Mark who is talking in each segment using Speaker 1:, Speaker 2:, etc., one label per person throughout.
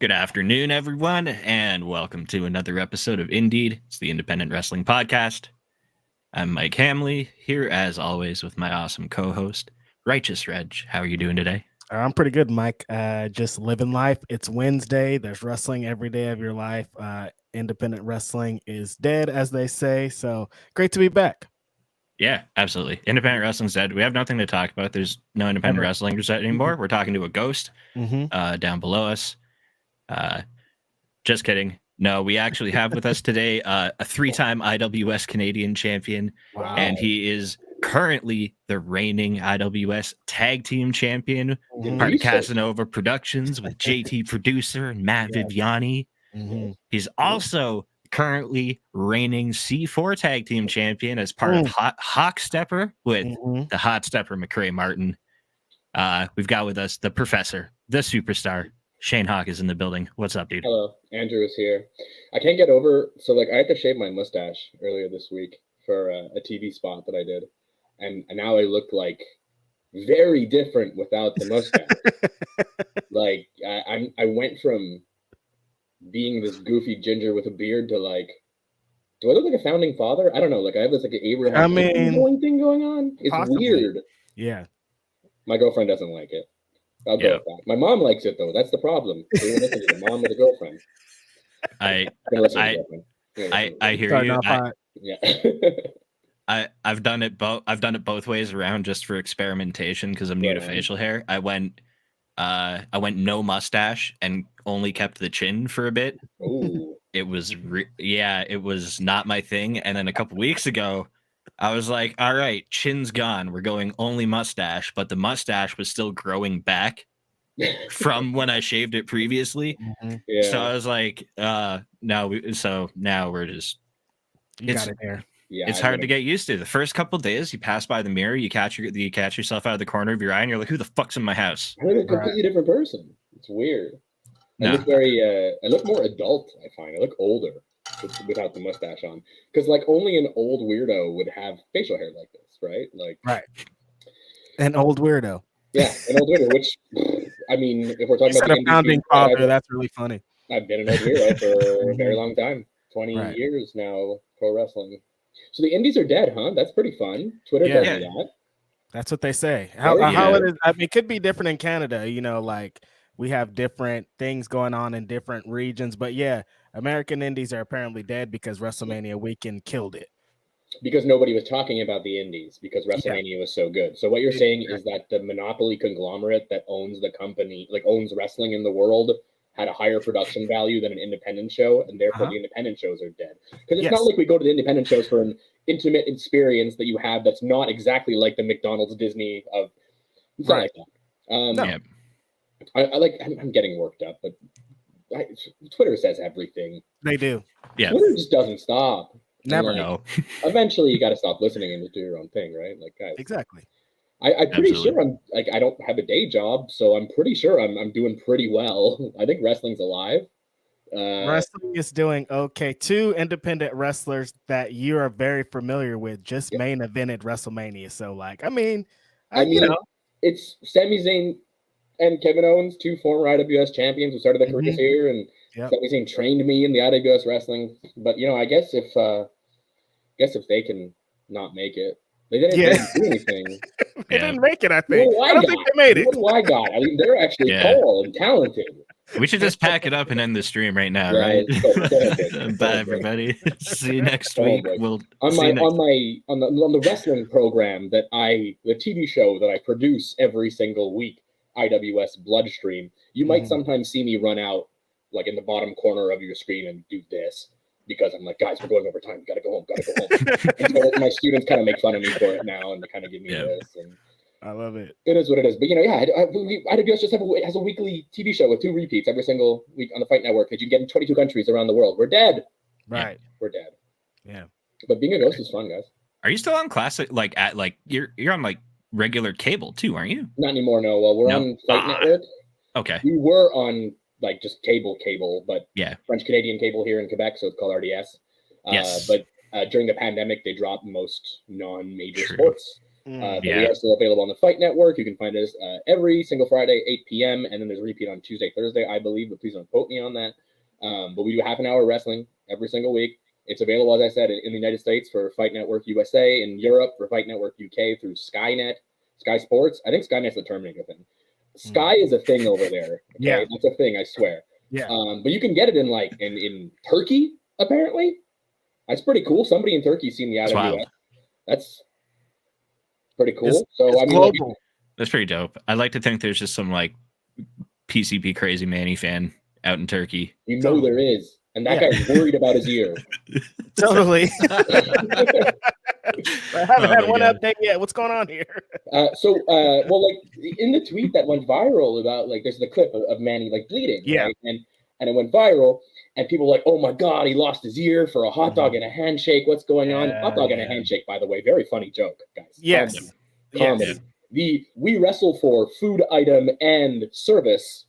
Speaker 1: Good afternoon, everyone, and welcome to another episode of Indeed. It's the Independent Wrestling Podcast. I'm Mike Hamley, here as always with my awesome co-host, Righteous Reg. How are you doing today?
Speaker 2: I'm pretty good, Mike. Just living life. It's Wednesday. There's wrestling every day of your life. Independent wrestling is dead, as they say. So great to be back.
Speaker 1: Yeah, absolutely. Independent wrestling's dead. We have nothing to talk about. There's no independent wrestling anymore. We're talking to a ghost down below us. Just kidding. No, we actually have with us today a three-time IWS Canadian champion, and he is currently the reigning IWS Tag Team Champion, part of Casanova Productions with JT Producer and Matt Viviani. He's also currently reigning C4 Tag Team Champion as part of Hawk Stepper with the Hot Stepper Macrae Martin. We've got with us the Professor, the Superstar. Shayne Hawke is in the building. What's up, dude?
Speaker 3: Hello, Andrew is here. I can't get over, I had to shave my mustache earlier this week for a TV spot that I did, and now I look like very different without the mustache. I went from being this goofy ginger with a beard to do I look like a founding father? I don't know. I have this Abraham Lincoln thing going on. It's possibly weird.
Speaker 2: Yeah.
Speaker 3: My girlfriend doesn't like it. I'll go with that. My mom likes it though. That's the problem. They don't listen to the mom or the girlfriend.
Speaker 1: I hear you.
Speaker 3: Yeah.
Speaker 1: I've done it both ways around just for experimentation because I'm new to facial hair. I went no mustache and only kept the chin for a bit.
Speaker 3: Ooh.
Speaker 1: It was it was not my thing. And then a couple weeks ago, I was like, all right, chin's gone. We're going only mustache, but the mustache was still growing back from when I shaved it previously.
Speaker 3: Yeah.
Speaker 1: So I was like, now we're just
Speaker 2: got it there.
Speaker 1: Yeah, it's hard to get used to. The first couple of days, you pass by the mirror, you catch yourself out of the corner of your eye, and you're like, who the fuck's in my house?
Speaker 3: I look a completely different person. It's weird. I look more adult, I find. I look older without the mustache on, because only an old weirdo would have facial hair like this, right?
Speaker 2: Right. An old weirdo.
Speaker 3: Yeah, an old weirdo. Which, I mean, if we're talking about
Speaker 2: a founding father, that's really funny.
Speaker 3: I've been an old weirdo for a very long time, 20 years now, pro wrestling. So the indies are dead, huh? That's pretty fun. Twitter does that.
Speaker 2: That's what they say. How it is? I mean, it could be different in Canada. We have different things going on in different regions, but American indies are apparently dead because WrestleMania weekend killed it.
Speaker 3: Because nobody was talking about the indies because WrestleMania was so good. So what you're saying is that the monopoly conglomerate that owns the company, owns wrestling in the world, had a higher production value than an independent show, and therefore the independent shows are dead. Because it's not like we go to the independent shows for an intimate experience that you have that's not exactly like the McDonald's Disney of. It's not like that. I'm getting worked up, but Twitter says everything.
Speaker 2: They do.
Speaker 1: Yeah.
Speaker 3: Twitter just doesn't stop.
Speaker 2: Never know.
Speaker 3: Eventually, you got to stop listening and just do your own thing, right? Guys.
Speaker 2: Exactly.
Speaker 3: I'm pretty sure I don't have a day job, so I'm pretty sure I'm doing pretty well. I think wrestling's alive.
Speaker 2: Wrestling is doing okay. Two independent wrestlers that you are very familiar with just main evented WrestleMania. So,
Speaker 3: it's Sami Zayn and Kevin Owens, two former IWS champions who started their careers here, and Sami Zayn trained me in the IWS wrestling. But I guess if they can not make it, they didn't do anything.
Speaker 2: They didn't make it. I think. I don't think they made it.
Speaker 3: What do I got? I mean, they're actually tall and talented.
Speaker 1: We should just pack it up and end the stream right now, right? Bye, everybody. See you next week.
Speaker 3: On the wrestling program the TV show that I produce every single week, IWS Bloodstream. You might sometimes see me run out in the bottom corner of your screen and do this because I'm like, guys, we're going over time. Gotta go home. And so my students kind of make fun of me for it now, and they kind of give me this. And
Speaker 2: I love it.
Speaker 3: It is what it is. But IWS just has a weekly TV show with 2 repeats every single week on the Fight Network that you can get in 22 countries around the world. We're dead.
Speaker 2: Right.
Speaker 3: We're dead.
Speaker 2: Yeah.
Speaker 3: But being a ghost is fun, guys.
Speaker 1: Are you still on classic? You're on regular cable too, aren't you?
Speaker 3: Not anymore. No. Well, we're on Fight Network.
Speaker 1: Okay.
Speaker 3: We were on just cable, but French Canadian cable here in Quebec, so it's called RDS.
Speaker 1: Yes.
Speaker 3: But during the pandemic, they dropped most non-major sports. But we are still available on the Fight Network. You can find us every single Friday, 8 p.m. And then there's a repeat on Tuesday, Thursday, I believe, but please don't quote me on that. But we do half an hour wrestling every single week. It's available, as I said, in the United States for Fight Network USA, in Europe for Fight Network UK through Skynet, Sky Sports. I think Skynet's the Terminator thing. Sky is a thing over there. Okay?
Speaker 2: Yeah.
Speaker 3: That's a thing, I swear.
Speaker 2: Yeah.
Speaker 3: But you can get it in Turkey, apparently. That's pretty cool. Somebody in Turkey's seen the IWS. That's pretty cool.
Speaker 2: It's global.
Speaker 1: That's pretty dope. I like to think there's just some like PCP crazy Manny fan out in Turkey.
Speaker 3: There is. And that guy's worried about his ear.
Speaker 2: Totally. I haven't had one update yet. What's going on here?
Speaker 3: In the tweet that went viral about, like, there's the clip of Manny, like, bleeding.
Speaker 2: Yeah.
Speaker 3: Right? And it went viral. And people were like, oh, my God, he lost his ear for a hot dog and a handshake. What's going on? Hot dog and a handshake, by the way. Very funny joke, guys.
Speaker 2: Yes.
Speaker 3: Comedy. Yes. We wrestle for food item and service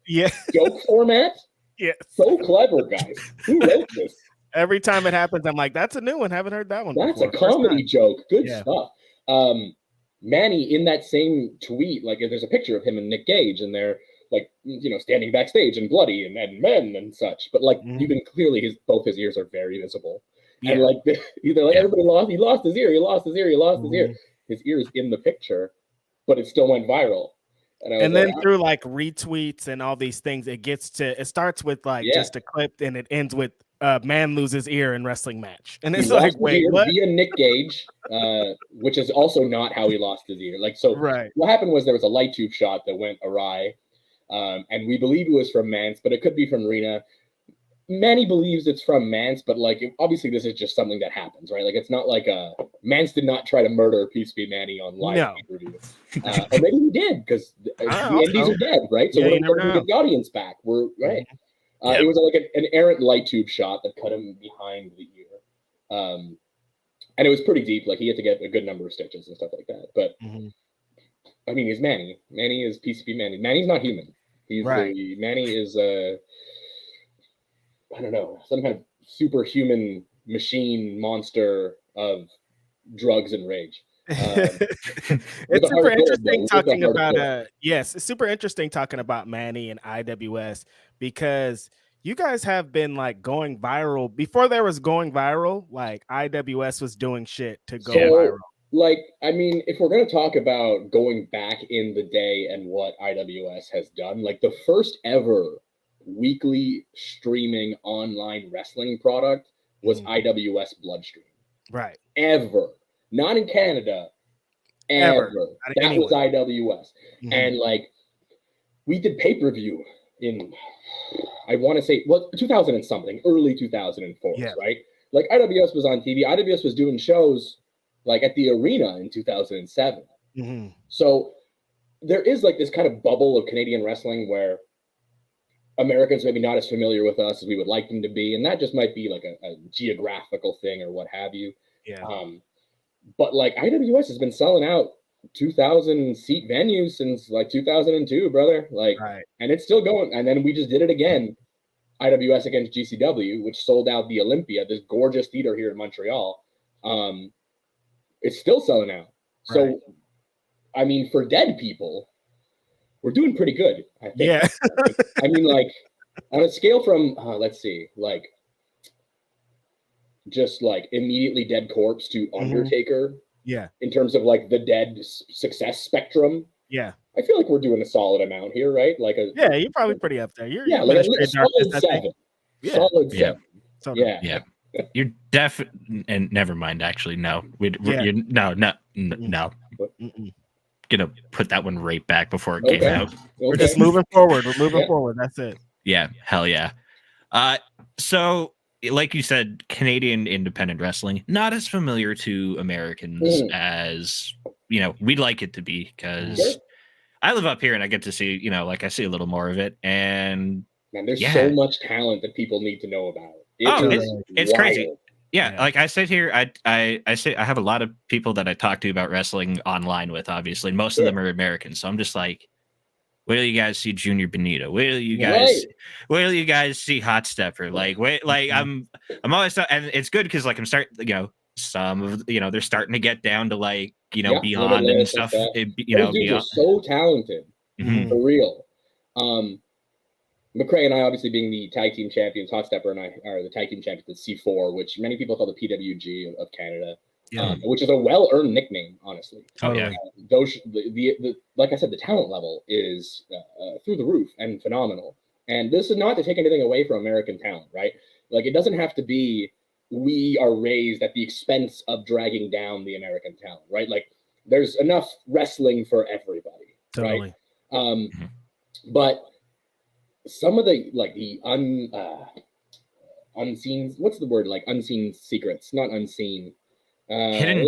Speaker 3: joke format.
Speaker 2: Yeah.
Speaker 3: So clever, guys. Who wrote this?
Speaker 2: Every time it happens, I'm like, that's a new one. Haven't heard that one
Speaker 3: That's
Speaker 2: before.
Speaker 3: A comedy joke. Good stuff. Manny, in that same tweet, like, there's a picture of him and Nick Gage, and they're, like, standing backstage and bloody and men and such. But, like, you can clearly, both his ears are very visible. Yeah. And, like, everybody he lost his ear. His ear is in the picture, but it still went viral.
Speaker 2: And then through like retweets and all these things, it starts with like just a clip and it ends with man loses ear in wrestling match. And it's like, wait, what?
Speaker 3: Via Nick Gage, which is also not how he lost his ear. Like, so what happened was there was a light tube shot that went awry. And we believe it was from Mance, but it could be from Rena. Manny believes it's from Mance, but like, obviously this is just something that happens, right? Like, it's not like Mance did not try to murder PCP Manny on live review. Or maybe he did, because the Indies are dead, right? So we're going to get the audience back. We're right. It was like an errant light tube shot that cut him behind the ear. And it was pretty deep. Like, he had to get a good number of stitches and stuff like that. But I mean, he's Manny. Manny is PCP Manny. Manny's not human. Manny is I don't know, some kind of superhuman machine monster of drugs and rage.
Speaker 2: It's super interesting talking about it's super interesting talking about Manny and IWS, because you guys have been like going viral before there was going viral. Like, IWS was doing shit to go viral.
Speaker 3: Like, I mean, if we're going to talk about going back in the day and what IWS has done, like, the first ever weekly streaming online wrestling product was IWS Bloodstream.
Speaker 2: Right.
Speaker 3: Ever. Not in Canada. Ever. That was IWS. And, like, we did pay-per-view in, I want to say, 2000 and something, early 2004, right? Like, IWS was on TV. IWS was doing shows, like, at the arena in 2007. So there is, like, this kind of bubble of Canadian wrestling where Americans maybe not as familiar with us as we would like them to be, and that just might be like a geographical thing or what have you. But like, IWS has been selling out 2,000 seat venues since like 2002, brother. Like, and it's still going. And then we just did it again, IWS against GCW, which sold out the Olympia, this gorgeous theater here in Montreal. It's still selling out. So, I mean, for dead people, we're doing pretty good, I think.
Speaker 2: Yeah.
Speaker 3: I mean, like, on a scale from, let's see, like, just like immediately dead corpse to Undertaker. In terms of like the dead success spectrum. I feel like we're doing a solid amount here, right? Like
Speaker 2: you're probably pretty up there. You're
Speaker 3: like a solid 7. Solid 7. Yeah.
Speaker 1: You're and never mind. Actually, no. No. Gonna put that one right back before it came out.
Speaker 2: We're just moving forward. We're moving forward. That's it.
Speaker 1: Yeah, hell yeah. So like you said, Canadian independent wrestling, not as familiar to Americans as we'd like it to be, because I live up here and I get to see, like I see a little more of it. And
Speaker 3: man, there's so much talent that people need to know about.
Speaker 1: It's crazy. Yeah, like I sit here, I have a lot of people that I talk to about wrestling online with, obviously, and most of them are Americans. So I'm just like, wait till you guys see Junior Benito. Wait till you guys see Hot Stepper. Like, I'm always, and it's good because like I'm starting, some of they're starting to get down to like Beyond and stuff.
Speaker 3: Those dudes are so talented, for real. Macrae and I, obviously being the tag team champions, Hot Stepper and I are the tag team champions at C4, which many people call the PWG of Canada, which is a well-earned nickname, honestly.
Speaker 2: Totally.
Speaker 3: Like I said, the talent level is through the roof and phenomenal. And this is not to take anything away from American talent, right? Like, it doesn't have to be we are raised at the expense of dragging down the American talent, right? Like, there's enough wrestling for everybody, right? But some of the unseen, what's the word? Like unseen secrets, not unseen.
Speaker 1: Hidden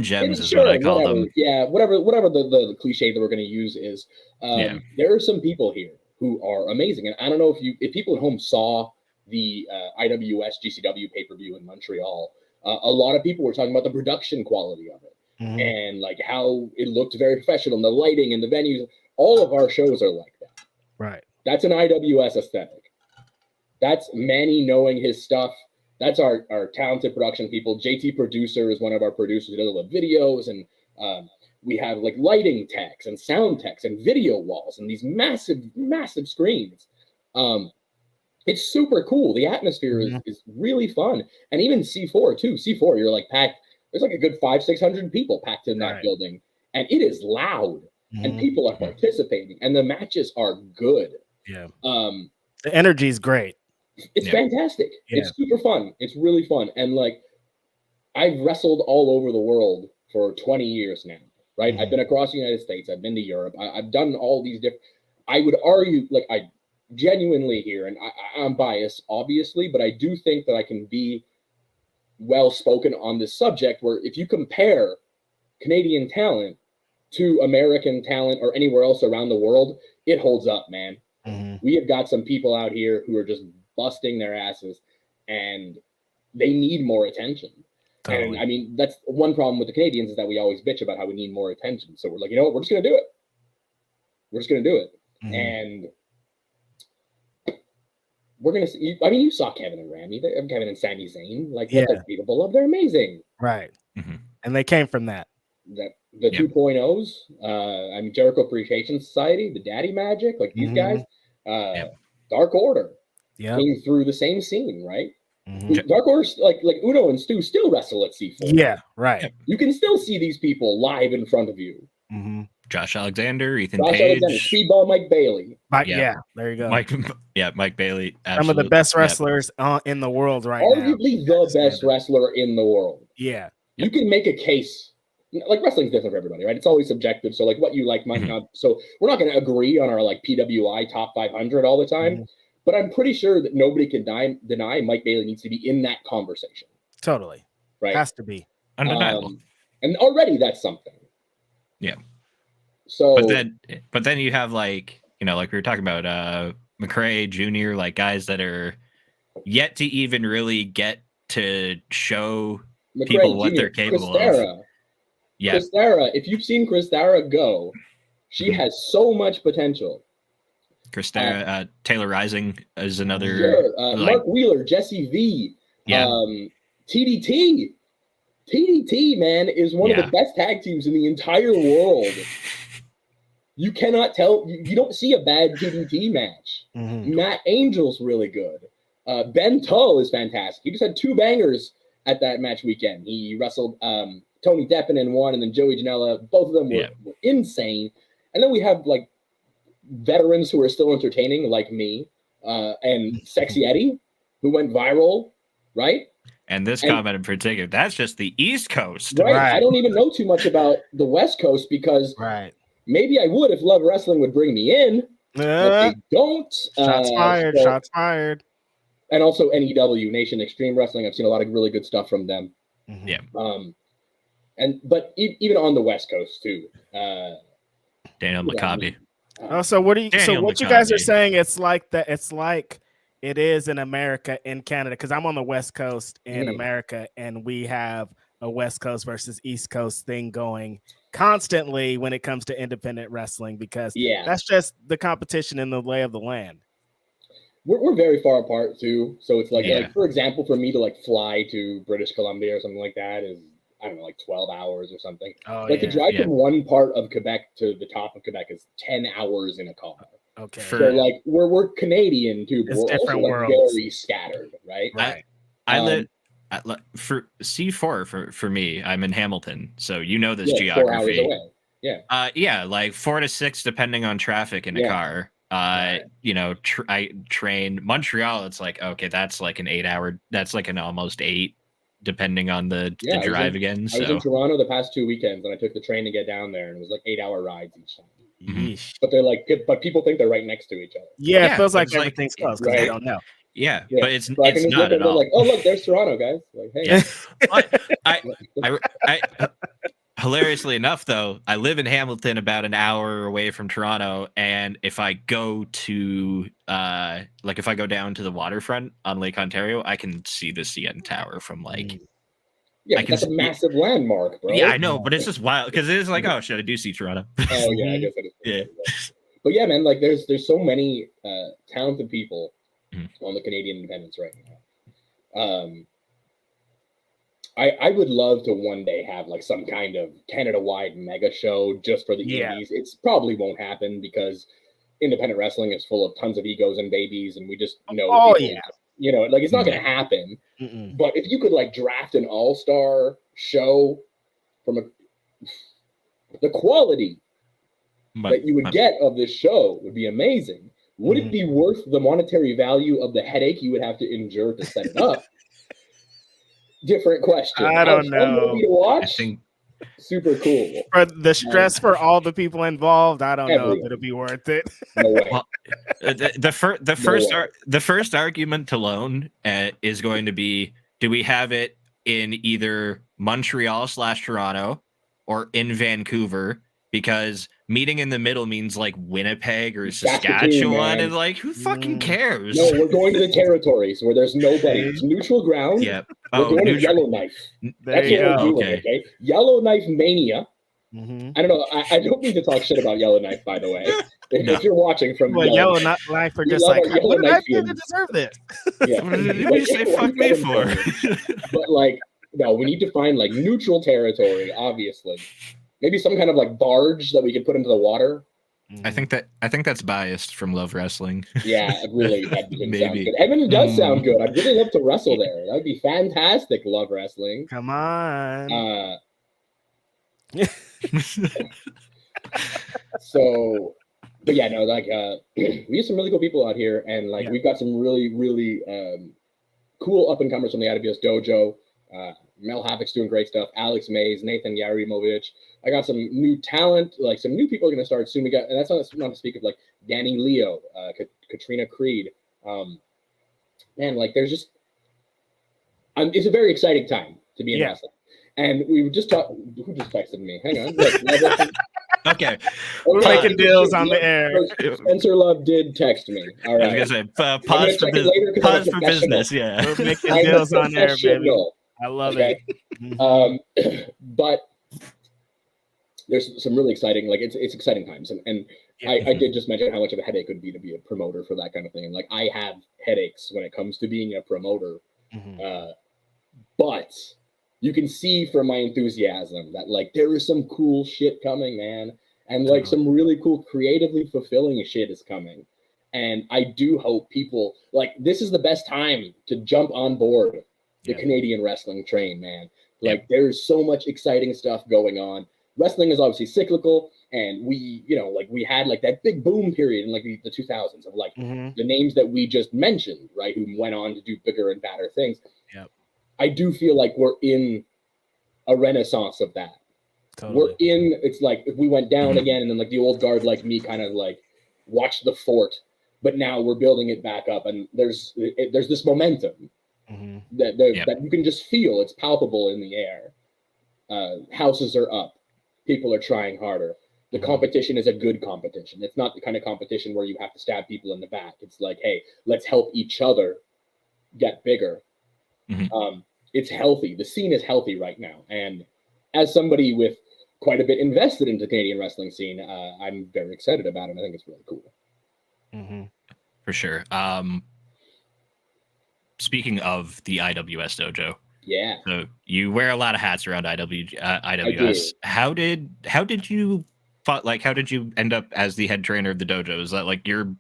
Speaker 1: gems is what I call them.
Speaker 3: Yeah, whatever the cliche that we're going to use is. There are some people here who are amazing, and I don't know if people at home saw the IWS GCW pay-per-view in Montreal. A lot of people were talking about the production quality of it and like how it looked very professional, and the lighting and the venues. All of our shows are like that.
Speaker 2: Right.
Speaker 3: That's an IWS aesthetic. That's Manny knowing his stuff. That's our talented production people. JT Producer is one of our producers who does all the videos, and we have like lighting techs and sound techs and video walls and these massive screens. It's super cool. The atmosphere is really fun. And even C4 too. C4, you're like packed. There's like a good 500-600 people packed in that building, and it is loud, and people are participating, and the matches are good.
Speaker 2: Yeah. The energy is great.
Speaker 3: It's fantastic. Yeah. It's super fun. It's really fun. And like, I've wrestled all over the world for 20 years now, right? I've been across the United States. I've been to Europe. I've done all these different, I would argue, like, I genuinely here, and I'm biased, obviously, but I do think that I can be well-spoken on this subject, where if you compare Canadian talent to American talent or anywhere else around the world, it holds up, man. We have got some people out here who are just busting their asses, and they need more attention. And I mean, that's one problem with the Canadians, is that we always bitch about how we need more attention. So we're like, you know what, we're just going to do it. We're just going to do it. And we're going to see, I mean, you saw Kevin and Rami, Kevin and Sami Zayn, like what they're capable of. They're amazing.
Speaker 2: Right. And they came from that.
Speaker 3: The 2.0s, I mean, Jericho Appreciation Society, the Daddy Magic, like these guys, Dark Order came through the same scene, right? Dark Order, like Uno and Stu still wrestle at C4.
Speaker 2: Yeah, right.
Speaker 3: You can still see these people live in front of you.
Speaker 1: Josh Alexander, Ethan Page,
Speaker 3: Speedball Mike Bailey.
Speaker 2: There you go.
Speaker 1: Mike Bailey.
Speaker 2: Some of the best wrestlers in the world right now.
Speaker 3: Arguably the best wrestler in the world.
Speaker 2: Yeah.
Speaker 3: You can make a case. Like, wrestling's different for everybody, right? It's always subjective. So like what you like might not. So we're not going to agree on our like PWI top 500 all the time. But I'm pretty sure that nobody can deny Mike Bailey needs to be in that conversation.
Speaker 2: Totally.
Speaker 3: Right.
Speaker 2: Has to be.
Speaker 1: Undeniable.
Speaker 3: And already that's something.
Speaker 1: Yeah.
Speaker 3: So
Speaker 1: but then you have like we were talking about Macrae Jr., like guys that are yet to even really get to show
Speaker 3: Macrae
Speaker 1: people what
Speaker 3: Jr.,
Speaker 1: they're capable of. Yeah.
Speaker 3: Christara, if you've seen Christara go, she has so much potential.
Speaker 1: Christara, Taylor Rising is another.
Speaker 3: Sure. Mark Wheeler, Jesse V, TDT. TDT, man, is one of the best tag teams in the entire world. You cannot tell. You don't see a bad TDT match. Matt Angel's really good. Ben Tull is fantastic. He just had 2 bangers at that match weekend. He wrestled Tony Deppen in one, and then Joey Janela. Both of them were insane. And then we have like veterans who are still entertaining, like me, and Sexy Eddie, who went viral, right?
Speaker 1: And this comment in particular, that's just the East Coast.
Speaker 3: Right. I don't even know too much about the West Coast, because maybe I would if Love Wrestling would bring me in. But they don't.
Speaker 2: Shots fired. Shots fired.
Speaker 3: And also NEW, Nation Extreme Wrestling. I've seen a lot of really good stuff from them. But even on the West Coast too.
Speaker 1: Daniel Maccabi.
Speaker 2: So what you guys are saying? It's like that. It's like it is in America, in Canada, because I'm on the West Coast in America, and we have a West Coast versus East Coast thing going constantly when it comes to independent wrestling, because that's just the competition in the lay of the land.
Speaker 3: We're very far apart too, so it's like for example, for me to like fly to British Columbia or something like that is I don't know, like 12 hours or something.
Speaker 2: Oh,
Speaker 3: like
Speaker 2: yeah.
Speaker 3: to drive from one part of Quebec to the top of Quebec is 10 hours in a car.
Speaker 2: Okay.
Speaker 3: So like we're Canadian too, but
Speaker 2: It's
Speaker 3: we're also
Speaker 2: different
Speaker 3: like
Speaker 2: worlds.
Speaker 3: very scattered, right?
Speaker 2: Right.
Speaker 1: I live for C4 for me. I'm in Hamilton, so you know this
Speaker 3: Yeah, 4 hours
Speaker 1: geography.
Speaker 3: away. Yeah.
Speaker 1: Yeah, like 4 to 6 depending on traffic in a car. You know, I train Montreal. It's like, okay, that's like an 8 hour. That's like an almost 8, depending on the drive again.
Speaker 3: I was in Toronto the past 2 weekends, and I took the train to get down there, and it was like 8-hour rides each time.
Speaker 2: Yeesh.
Speaker 3: But they're like, but people think they're right next to each other.
Speaker 2: Yeah, it feels like everything's close because they don't know.
Speaker 1: Yeah, but it's
Speaker 3: so I can just
Speaker 1: not
Speaker 3: look
Speaker 1: at all.
Speaker 3: Like, oh look, there's Toronto, guys. Like, hey.
Speaker 1: I hilariously enough, though, I live in Hamilton, about an hour away from Toronto, and if I go to if I go down to the waterfront on Lake Ontario, I can see the CN Tower from like.
Speaker 3: Yeah, that's a massive landmark, bro.
Speaker 1: Yeah, I know, but it's just wild because it is like, oh shit, I do see Toronto.
Speaker 3: Oh yeah, I guess that is.
Speaker 1: Yeah,
Speaker 3: but yeah, man, like there's so many talented people on the Canadian independents right now. I would love to one day have like some kind of Canada-wide mega show just for the indies. It's probably won't happen because independent wrestling is full of tons of egos and babies, and we just know.
Speaker 2: Oh yeah.
Speaker 3: You know, like it's not going to happen. But if you could like draft an all-star show from the quality that you would get of this show would be amazing. Would it be worth the monetary value of the headache you would have to endure to set it up? Different question.
Speaker 2: I don't know.
Speaker 3: To watch? I think super cool.
Speaker 2: For the stress for all the people involved, I don't know if it'll be worth it.
Speaker 3: No way.
Speaker 1: Well, the first argument alone is going to be: do we have it in either Montreal/Toronto or in Vancouver? Because meeting in the middle means like Winnipeg or Saskatchewan, and like who fucking cares?
Speaker 3: No, we're going to the territories where there's nobody. It's neutral ground.
Speaker 1: Yeah.
Speaker 3: We're going to Yellowknife. That's what we're doing, okay? Yellowknife Mania. I don't know. I don't mean to talk shit about Yellowknife, by the way. If you're watching from
Speaker 2: Yellowknife are just like, what did I do to deserve this?
Speaker 3: Yeah.
Speaker 1: What did you say fuck me for?
Speaker 3: But like, no, we need to find like neutral territory, obviously. Maybe some kind of like barge that we could put into the water.
Speaker 1: I think that's biased from Love Wrestling.
Speaker 3: Yeah, really. That
Speaker 1: Maybe.
Speaker 3: sound good. Edmonton does sound good. I'd really love to wrestle there. That would be fantastic, Love Wrestling.
Speaker 2: Come on.
Speaker 3: So, but yeah, no, like we have some really cool people out here, and like we've got some really, really cool up and comers from the IWS dojo. Mel Havoc's doing great stuff. Alex Mays, Nathan Yarimovich. I got some new talent, like some new people are going to start soon. We got, and that's not to speak of like Danny Leo, Katrina Creed. Man, like there's just, it's a very exciting time to be in wrestling. And we just talked. Who just texted me? Hang on. Look,
Speaker 1: okay.
Speaker 2: We're making deals on the air.
Speaker 3: Spencer Love did text me. All right.
Speaker 1: I was gonna say pause for business. Yeah.
Speaker 2: We're making deals on air, baby. I love it.
Speaker 3: But there's some really exciting, like it's exciting times, and I did just mention how much of a headache it would be to be a promoter for that kind of thing, and like I have headaches when it comes to being a promoter, but you can see from my enthusiasm that like there is some cool shit coming, man, and like some really cool, creatively fulfilling shit is coming, and I do hope people like this is the best time to jump on board the Canadian wrestling train, man. Like there's so much exciting stuff going on. Wrestling is obviously cyclical, and we, you know, like we had like that big boom period in like the 2000s of like the names that we just mentioned, right? Who went on to do bigger and badder things. Yep. I do feel like we're in a renaissance of that. Totally. We're in, it's like if we went down again and then like the old guard like me kind of like watched the fort, but now we're building it back up, and there's this momentum that you can just feel. It's palpable in the air. Houses are up. People are trying harder. The competition is a good competition. It's not the kind of competition where you have to stab people in the back. It's like, hey, let's help each other get bigger. It's healthy. The scene is healthy right now. And as somebody with quite a bit invested into the Canadian wrestling scene, I'm very excited about it. I think it's really cool.
Speaker 1: For sure. Speaking of the IWS dojo,
Speaker 3: Yeah.
Speaker 1: So you wear a lot of hats around IWS.
Speaker 3: I do.
Speaker 1: How did you end up as the head trainer of the dojo? Is that like your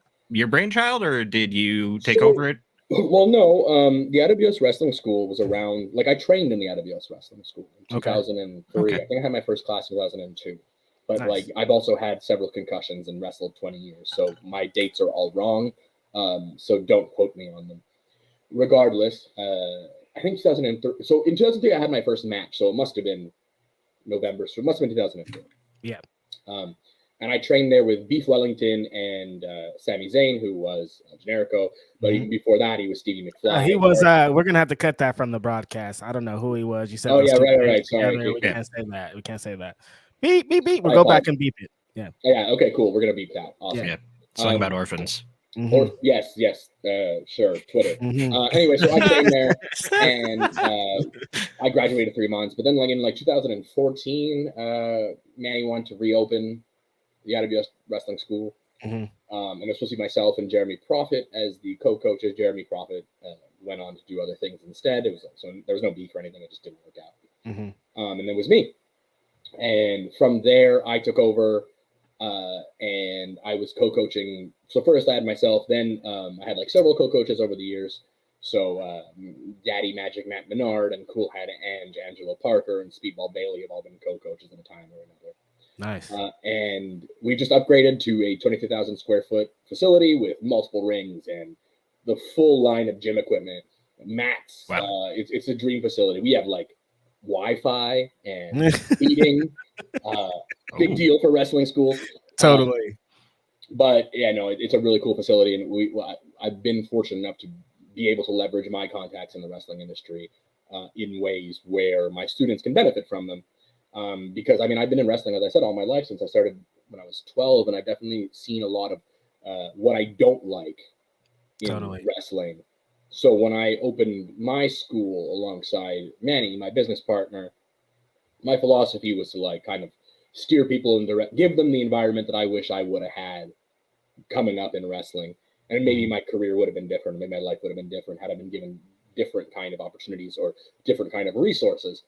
Speaker 1: brainchild, or did you take over it?
Speaker 3: Well, no. The IWS Wrestling School was around. Like, I trained in the IWS Wrestling School in 2003.
Speaker 1: Okay.
Speaker 3: I think I had my first class in 2002. But
Speaker 2: Nice.
Speaker 3: like, I've also had several concussions and wrestled 20 years, so my dates are all wrong. So don't quote me on them. Regardless, I think 2003. So in 2003, I had my first match. So it must have been November. So it must have been 2003.
Speaker 2: Yeah.
Speaker 3: And I trained there with Beef Wellington and Sami Zayn, who was Generico. But even before that, he was Stevie McFly.
Speaker 2: He was. We're gonna have to cut that from the broadcast. I don't know who he was. You said.
Speaker 3: Oh yeah, right. Sorry,
Speaker 2: we can't say that. We can't say that. Beep. We'll go back and beep it. Yeah.
Speaker 3: Yeah. Okay. Cool. We're gonna beep that. Awesome.
Speaker 1: Yeah. Song about orphans.
Speaker 3: Or yes. Sure. Twitter. Anyway, so I trained there, and I graduated 3 months. But then, like in 2014, Manny wanted to reopen the IWS Wrestling School, and it was supposed to be myself and Jeremy Prophet as the co-coaches. Jeremy Prophet went on to do other things instead. It was so there was no beef or anything. It just didn't work out. And it was me. And from there, I took over, and I was co-coaching. So first I had myself, then I had like several co-coaches over the years. So Daddy Magic Matt Menard and Cool Hat and Angelo Parker and Speedball Bailey have all been co-coaches at a time or another.
Speaker 2: Nice.
Speaker 3: And we just upgraded to a 22,000 square foot facility with multiple rings and the full line of gym equipment, mats.
Speaker 1: Wow.
Speaker 3: It's a dream facility. We have like Wi-Fi and feeding. Big deal for wrestling schools.
Speaker 2: Totally.
Speaker 3: But yeah, no, it's a really cool facility, and I've been fortunate enough to be able to leverage my contacts in the wrestling industry in ways where my students can benefit from them. Because I mean, I've been in wrestling, as I said, all my life since I started when I was 12, and I've definitely seen a lot of what I don't like in wrestling. So when I opened my school alongside Manny, my business partner, my philosophy was to like kind of steer people in give them the environment that I wish I would have had coming up in wrestling. And maybe my career would have been different. Maybe my life would have been different had I been given different kind of opportunities or different kind of resources.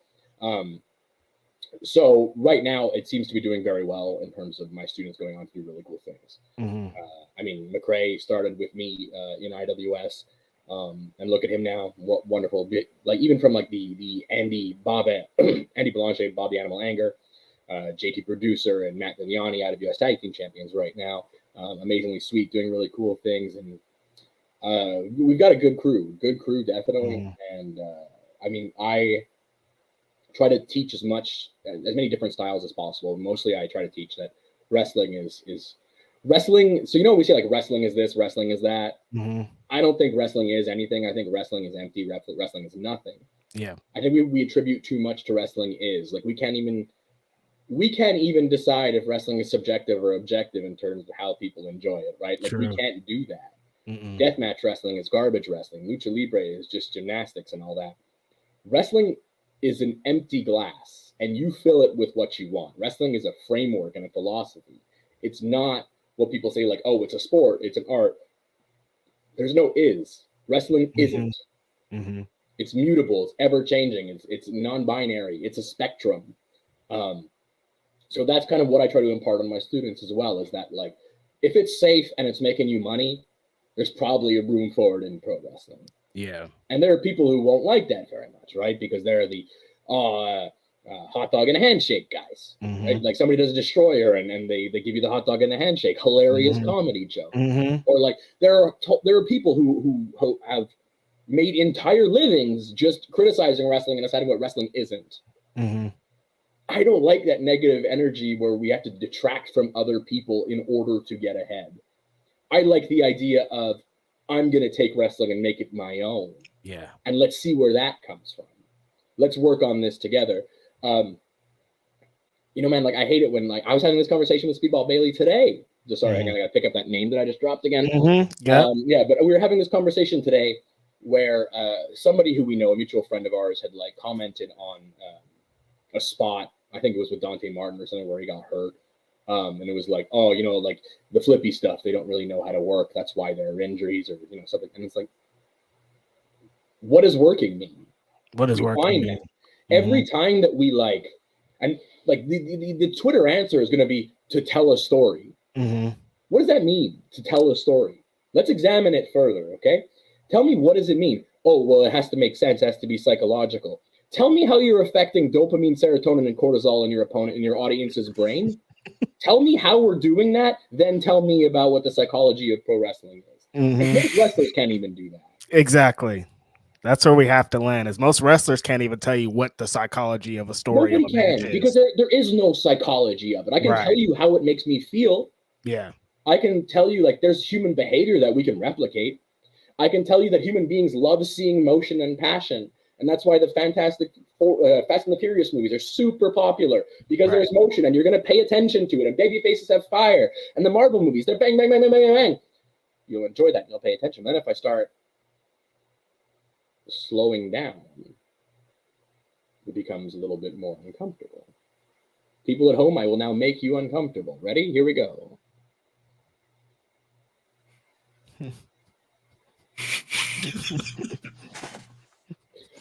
Speaker 3: So right now it seems to be doing very well in terms of my students going on to do really cool things. I mean, Macrae started with me in IWS, and look at him now. What wonderful, like even from like the Andy Belanger, Bob the Animal Anger, JT Producer and Matt Vignani, IWS Tag Team Champions right now. Amazingly sweet, doing really cool things. And we've got a good crew definitely. And I mean, I try to teach as many different styles as possible. Mostly I try to teach that wrestling is wrestling. So, we say like wrestling is this, wrestling is that. I don't think wrestling is anything. I think wrestling is empty. Wrestling is nothing.
Speaker 2: Yeah.
Speaker 3: I think we attribute too much to wrestling is. Like we can't even decide if wrestling is subjective or objective in terms of how people enjoy it, right? Like we can't do that. Deathmatch wrestling is garbage wrestling. Lucha Libre is just gymnastics and all that. Wrestling is an empty glass, and you fill it with what you want. Wrestling is a framework and a philosophy. It's not what people say like, oh, it's a sport, it's an art. There's no is. Wrestling isn't. It's mutable. It's ever-changing. It's non-binary. It's a spectrum. So that's kind of what I try to impart on my students as well, is that like, if it's safe and it's making you money, there's probably a room for it in pro wrestling.
Speaker 2: Yeah.
Speaker 3: And there are people who won't like that very much, right? Because they're the hot dog and a handshake guys. Right? Like somebody does a destroyer and they give you the hot dog and the handshake. Hilarious comedy joke. Or like there are people who have made entire livings just criticizing wrestling and deciding what wrestling isn't. I don't like that negative energy where we have to detract from other people in order to get ahead. I like the idea of I'm going to take wrestling and make it my own.
Speaker 2: Yeah. And
Speaker 3: let's see where that comes from. Let's work on this together. Man, like I hate it when like I was having this conversation with Speedball Bailey today. Just sorry, I gotta pick up that name that I just dropped again. But we were having this conversation today where somebody who we know, a mutual friend of ours, had like commented on a spot. I think it was with Dante Martin or something where he got hurt. And it was like, oh, like the flippy stuff, they don't really know how to work. That's why there are injuries or, something. And it's like, what does working mean?
Speaker 2: What is working?
Speaker 3: That. Every time that we like, and like the Twitter answer is going to be to tell a story. What does that mean, to tell a story? Let's examine it further, okay? Tell me, what does it mean? Oh, well, it has to make sense. It has to be psychological. Tell me how you're affecting dopamine, serotonin, and cortisol in your opponent, in your audience's brain. Tell me how we're doing that. Then tell me about what the psychology of pro wrestling is. Most wrestlers can't even do that.
Speaker 2: Exactly. That's where we have to land. Is most wrestlers can't even tell you what the psychology of a story.
Speaker 3: Nobody can, because there is no psychology of it. I can tell you how it makes me feel.
Speaker 2: Yeah.
Speaker 3: I can tell you, like, there's human behavior that we can replicate. I can tell you that human beings love seeing motion and passion. And that's why the Fast and the Furious movies are super popular, because there's motion and you're going to pay attention to it. And baby faces have fire. And the Marvel movies, they're bang, bang, bang, bang, bang, bang. You'll enjoy that and you'll pay attention. Then if I start slowing down, it becomes a little bit more uncomfortable. People at home, I will now make you uncomfortable. Ready? Here we go.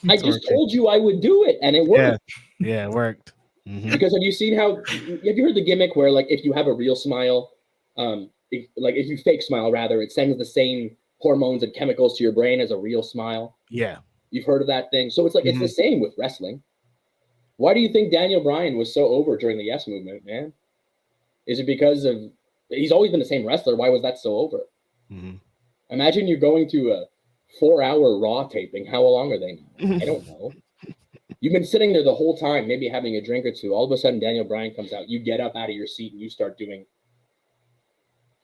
Speaker 3: I just told you I would do it, and it worked.
Speaker 2: Yeah, it worked.
Speaker 3: Because have you heard the gimmick where, like, if you have a real smile, if you fake smile, rather, it sends the same hormones and chemicals to your brain as a real smile?
Speaker 2: Yeah.
Speaker 3: You've heard of that thing? So it's like, it's the same with wrestling. Why do you think Daniel Bryan was so over during the Yes Movement, man? Is it because of, he's always been the same wrestler? Why was that so over? Imagine you're going to a 4-hour Raw taping. How long are they now? I don't know. You've been sitting there the whole time, maybe having a drink or two. All of a sudden, Daniel Bryan comes out. You get up out of your seat and you start doing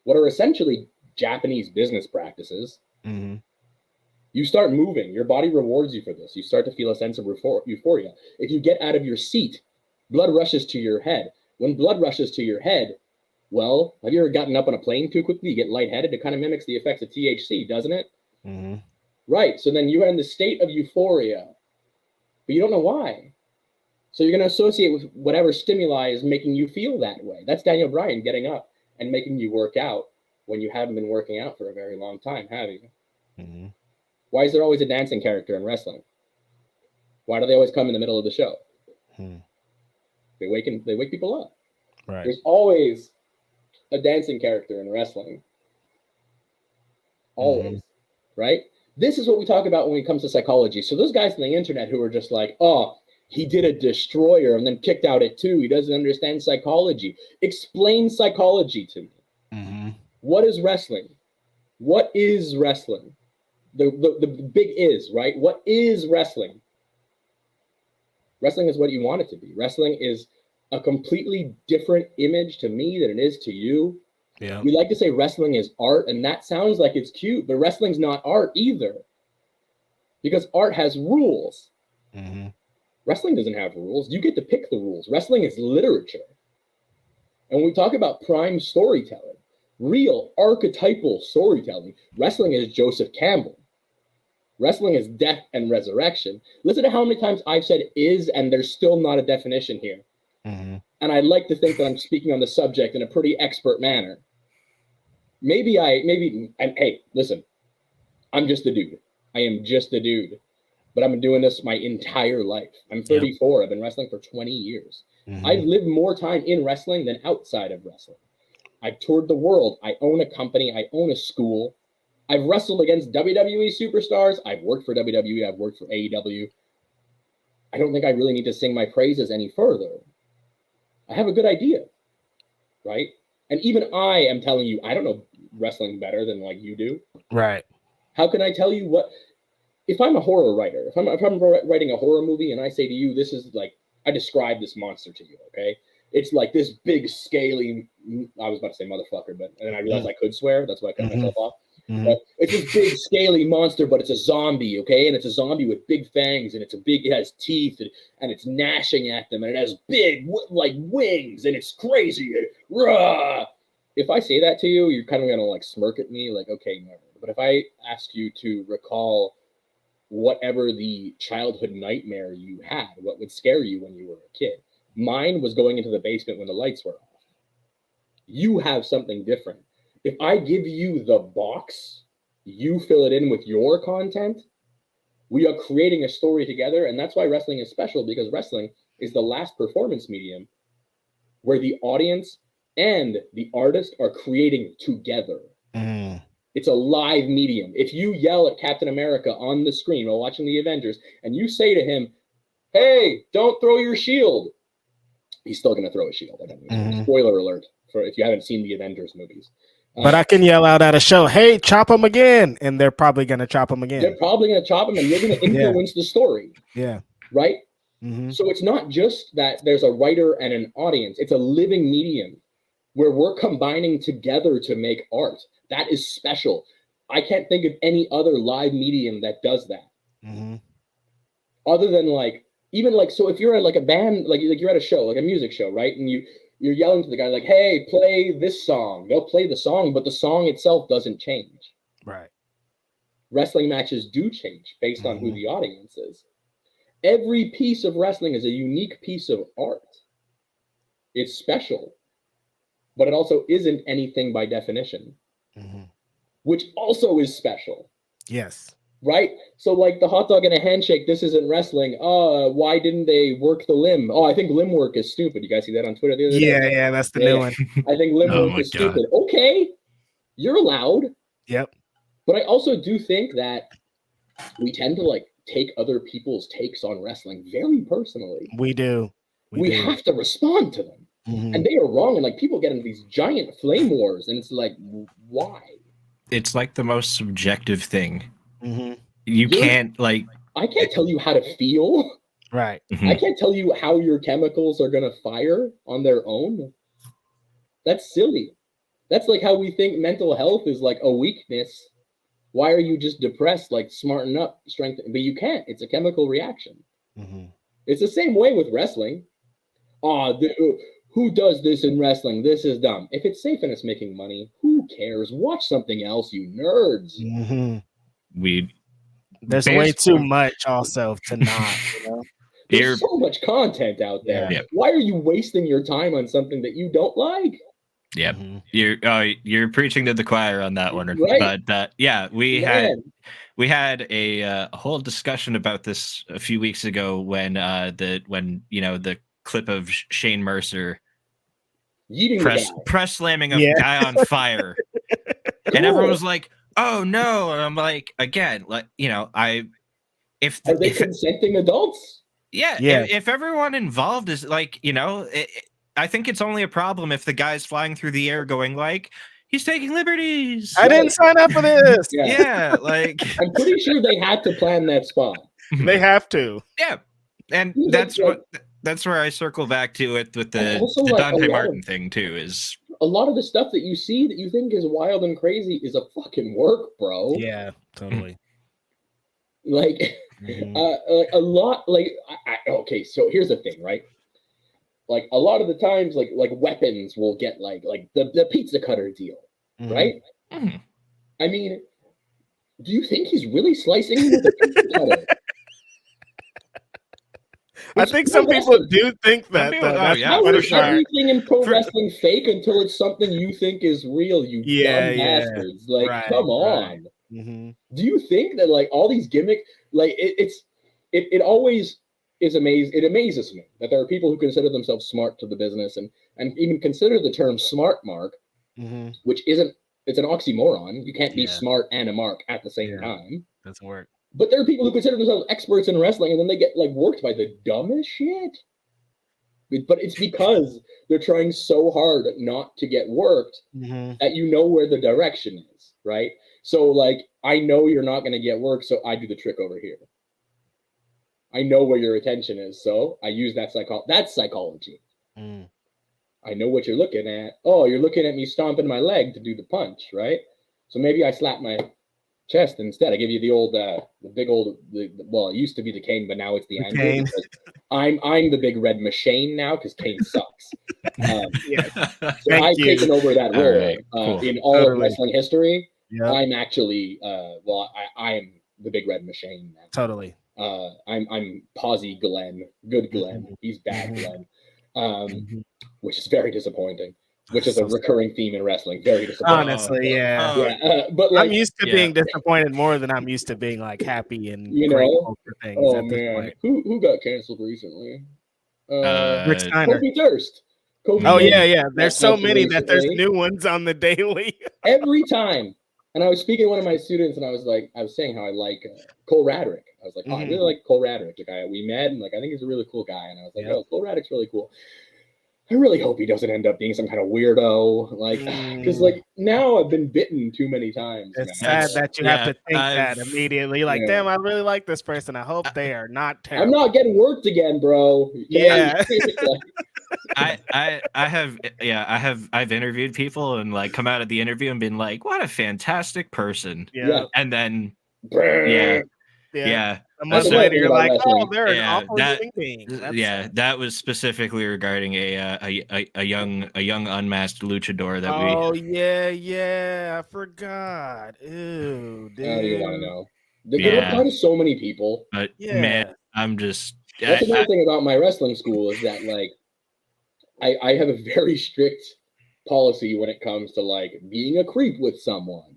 Speaker 3: what are essentially Japanese business practices. You start moving. Your body rewards you for this. You start to feel a sense of euphoria. If you get out of your seat, blood rushes to your head. When blood rushes to your head, well, have you ever gotten up on a plane too quickly? You get lightheaded. It kind of mimics the effects of THC, doesn't it? Right. So then you are in the state of euphoria, but you don't know why. So you're going to associate with whatever stimuli is making you feel that way. That's Daniel Bryan getting up and making you work out when you haven't been working out for a very long time, have you? Why is there always a dancing character in wrestling? Why do they always come in the middle of the show? They wake people up.
Speaker 2: Right.
Speaker 3: There's always a dancing character in wrestling. Always. Right? This is what we talk about when it comes to psychology. So those guys on the internet who are just like, oh, he did a destroyer and then kicked out at 2. He doesn't understand psychology. Explain psychology to me. What is wrestling? What is wrestling? The big is, right? What is wrestling? Wrestling is what you want it to be. Wrestling is a completely different image to me than it is to you.
Speaker 2: Yeah.
Speaker 3: We like to say wrestling is art, and that sounds like it's cute, but wrestling's not art either. Because art has rules. Wrestling doesn't have rules. You get to pick the rules. Wrestling is literature. And when we talk about prime storytelling, real archetypal storytelling, wrestling is Joseph Campbell. Wrestling is death and resurrection. Listen to how many times I've said is, and there's still not a definition here. And I'd like to think that I'm speaking on the subject in a pretty expert manner. And hey, listen, I'm just a dude. I am just a dude. But I've been doing this my entire life. I'm 34. I've been wrestling for 20 years. I've lived more time in wrestling than outside of wrestling. I've toured the world. I own a company. I own a school. I've wrestled against WWE superstars. I've worked for WWE. I've worked for AEW. I don't think I really need to sing my praises any further. I have a good idea, right? And even I am telling you, I don't know wrestling better than like you do.
Speaker 2: Right.
Speaker 3: How can I tell you what? If I'm a horror writer, if I'm writing a horror movie and I say to you, this is like, I describe this monster to you, okay? It's like this big, scaly, I was about to say motherfucker, but and then I realized I could swear. That's why I cut myself off. But it's this big, scaly monster, but it's a zombie, okay? And it's a zombie with big fangs, and it has teeth, and it's gnashing at them, and it has big, like, wings, and it's crazy. And, rah! If I say that to you, you're kind of going to, like, smirk at me, like, okay, never. But if I ask you to recall whatever the childhood nightmare you had, what would scare you when you were a kid, mine was going into the basement when the lights were off. You have something different. If I give you the box, you fill it in with your content, We are creating a story together, and that's why wrestling is special, because wrestling is the last performance medium where the audience and the artist are creating together. It's a live medium. If you yell at Captain America on the screen while watching the Avengers, and you say to him, "Hey, don't throw your shield," he's still going to throw a shield. Spoiler alert for if you haven't seen the Avengers movies.
Speaker 2: But I can yell out at a show, "Hey, chop him again," and they're probably going to chop him again.
Speaker 3: They're probably going to chop him, and you're going to influence the story.
Speaker 2: Yeah.
Speaker 3: Right? So it's not just that there's a writer and an audience. It's a living medium where we're combining together to make art. That is special. I can't think of any other live medium that does that. Other than like, even like, so if you're at like a band, like you're at a show, like a music show, right? And you're yelling to the guy like, "Hey, play this song." They'll play the song, but the song itself doesn't change.
Speaker 2: Right.
Speaker 3: Wrestling matches do change based on who the audience is. Every piece of wrestling is a unique piece of art. It's special, but it also isn't anything by definition, which also is special.
Speaker 2: Yes.
Speaker 3: Right? So like the hot dog and a handshake, this isn't wrestling. Why didn't they work the limb? Oh, I think limb work is stupid. You guys see that on Twitter the other day?
Speaker 2: Yeah, that's the new one.
Speaker 3: I think limb work is stupid. Okay, you're allowed.
Speaker 2: Yep.
Speaker 3: But I also do think that we tend to like take other people's takes on wrestling very personally.
Speaker 2: We do.
Speaker 3: We have to respond to them. And they are wrong. And like people get into these giant flame wars, and it's like, why?
Speaker 1: It's like the most subjective thing. You can't like.
Speaker 3: I can't tell you how to feel.
Speaker 2: Right.
Speaker 3: I can't tell you how your chemicals are going to fire on their own. That's silly. That's like how we think mental health is like a weakness. Why are you just depressed? Like smarten up, strengthen. But you can't. It's a chemical reaction. It's the same way with wrestling. Who does this in wrestling? This is dumb. If it's safe and it's making money, who cares? Watch something else, you nerds.
Speaker 2: There's way too much also to not,
Speaker 3: There's so much content out there. Why are you wasting your time on something that you don't like?
Speaker 1: Yep. You're preaching to the choir on that one.
Speaker 3: Right.
Speaker 1: But we had a whole discussion about this a few weeks ago when the clip of Shane Mercer press slamming a guy on fire. And everyone was like, "Oh no!" And I'm like, again, like are they
Speaker 3: consenting adults?
Speaker 1: Yeah. If everyone involved is like, I think it's only a problem if the guy's flying through the air going like, "He's taking liberties.
Speaker 2: I didn't sign up for this."
Speaker 1: Yeah, like
Speaker 3: I'm pretty sure they had to plan that spot.
Speaker 2: They have to.
Speaker 1: Yeah, and that's where I circle back to it with the Dante Martin thing too. Is
Speaker 3: a lot of the stuff that you see that you think is wild and crazy is a fucking work, bro.
Speaker 2: Yeah, totally.
Speaker 3: Like, a lot. Like, okay, so here's the thing, right? Like a lot of the times, like weapons will get like the pizza cutter deal, right? I mean, do you think he's really slicing you with a pizza cutter?
Speaker 2: I think some people do think that.
Speaker 3: How is everything in pro wrestling fake until it's something you think is real, you dumb bastards? Like, come on. Do you think that like all these gimmicks, like it always is amazing. It amazes me that there are people who consider themselves smart to the business and even consider the term smart mark, which it's an oxymoron. You can't be smart and a mark at the same time.
Speaker 2: Doesn't work.
Speaker 3: But there are people who consider themselves experts in wrestling, and then they get like worked by the dumbest shit. But it's because they're trying so hard not to get worked that you know where the direction is, right? So like, I know you're not going to get worked, so I do the trick over here. I know where your attention is, so I use that psychology. I know what you're looking at. Oh, you're looking at me stomping my leg to do the punch, right? So maybe I slap my chest instead. I give you the old, the big old. Well, it used to be the cane, but now it's the angle. I'm the big red machine now because Kane sucks. So I've taken over that role in all of wrestling history. I'm actually, I am the big red machine now.
Speaker 2: Totally.
Speaker 3: I'm Posy Glenn, good Glenn. He's bad Glenn, which is very disappointing. which is a recurring theme in wrestling. Very disappointing.
Speaker 2: Honestly,
Speaker 3: But like,
Speaker 2: I'm used to being disappointed more than I'm used to being like happy and
Speaker 3: grateful
Speaker 2: for things.
Speaker 3: Oh man, who got canceled recently?
Speaker 2: Rick Steiner.
Speaker 3: Kobe Durst.
Speaker 2: Yeah. There's so many that there's new ones on the daily.
Speaker 3: Every time. And I was speaking to one of my students, and I was saying how I like Cole Radrick. I was like, I really like Cole Radrick. The guy we met, and like I think he's a really cool guy. And I was like, oh, Cole Radrick's really cool. I really hope he doesn't end up being some kind of weirdo, like, because like now I've been bitten too many times.
Speaker 2: It's sad that you have to think that immediately. Like, damn, I really like this person. I hope they are not terrible.
Speaker 3: I'm not getting worked again, bro.
Speaker 1: I've interviewed people and like come out of the interview and been like, what a fantastic person. And then
Speaker 2: a month later, you're like, oh, they're an awful human being.
Speaker 1: That was specifically regarding a young unmasked luchador that
Speaker 2: I forgot. Ew, dude.
Speaker 3: I don't even want to know. They apply to so many people.
Speaker 1: But man, I'm just.
Speaker 3: That's another thing about my wrestling school is that like I have a very strict policy when it comes to like being a creep with someone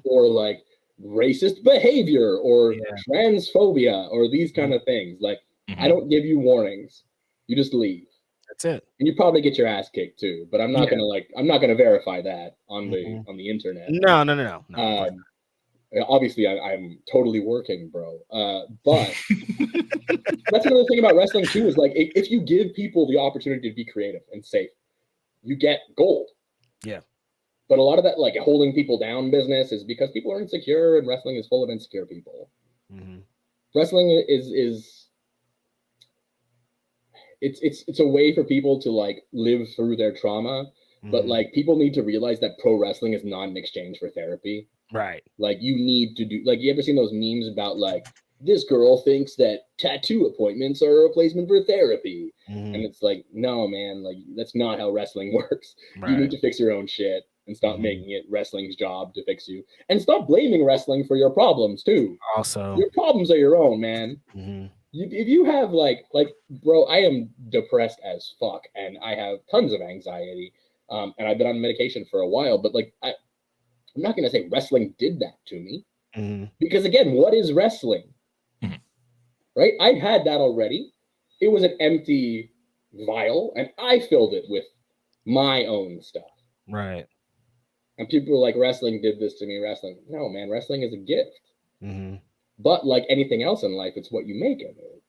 Speaker 3: or like racist behavior or transphobia or these kind of things. Like I don't give you warnings. You just leave.
Speaker 2: That's it.
Speaker 3: And you probably get your ass kicked too, but I'm not gonna verify that on the internet.
Speaker 2: No.
Speaker 3: Obviously I'm totally working, bro. But that's another thing about wrestling too, is like if you give people the opportunity to be creative and safe, you get gold.
Speaker 2: Yeah.
Speaker 3: But a lot of that, like holding people down business, is because people are insecure, and wrestling is full of insecure people. Wrestling is it's a way for people to like live through their trauma, but like people need to realize that pro wrestling is not an exchange for therapy.
Speaker 2: Right.
Speaker 3: Like you need to do, like, you ever seen those memes about like this girl thinks that tattoo appointments are a replacement for therapy, and it's like, no, man, like that's not how wrestling works. You need to fix your own shit and stop making it wrestling's job to fix you, and stop blaming wrestling for your problems too. Also, your problems are your own, man. If you have like bro, I am depressed as fuck, and I have tons of anxiety, and I've been on medication for a while, but like I'm not gonna say wrestling did that to me, because again, what is wrestling? Right? I've had that already. It was an empty vial, and I filled it with my own stuff.
Speaker 2: Right.
Speaker 3: And people are like, wrestling did this to me. Wrestling. No, man, wrestling is a gift. But like anything else in life, it's what you make of it.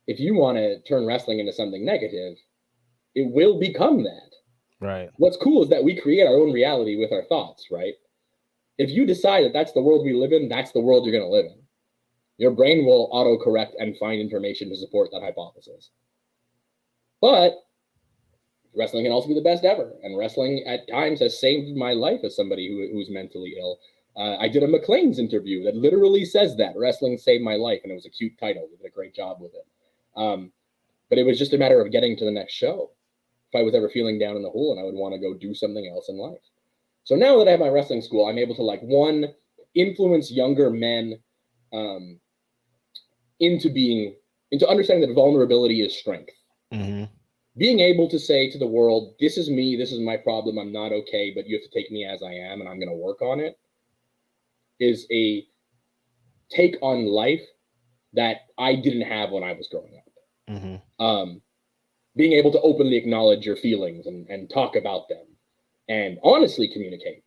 Speaker 3: If you want to turn wrestling into something negative, it will become that.
Speaker 2: Right.
Speaker 3: What's cool is that we create our own reality with our thoughts, right? If you decide that that's the world we live in, that's the world you're going to live in. Your brain will auto-correct and find information to support that hypothesis. But wrestling can also be the best ever. And wrestling at times has saved my life as somebody who's mentally ill. I did a McLean's interview that literally says that wrestling saved my life, and it was a cute title. They did a great job with it. But it was just a matter of getting to the next show. If I was ever feeling down in the hole and I would want to go do something else in life. So now that I have my wrestling school, I'm able to like, one, influence younger men into understanding that vulnerability is strength. Being able to say to the world, this is me, this is my problem, I'm not okay, but you have to take me as I am, and I'm going to work on it, is a take on life that I didn't have when I was growing up. Being able to openly acknowledge your feelings and talk about them and honestly communicate.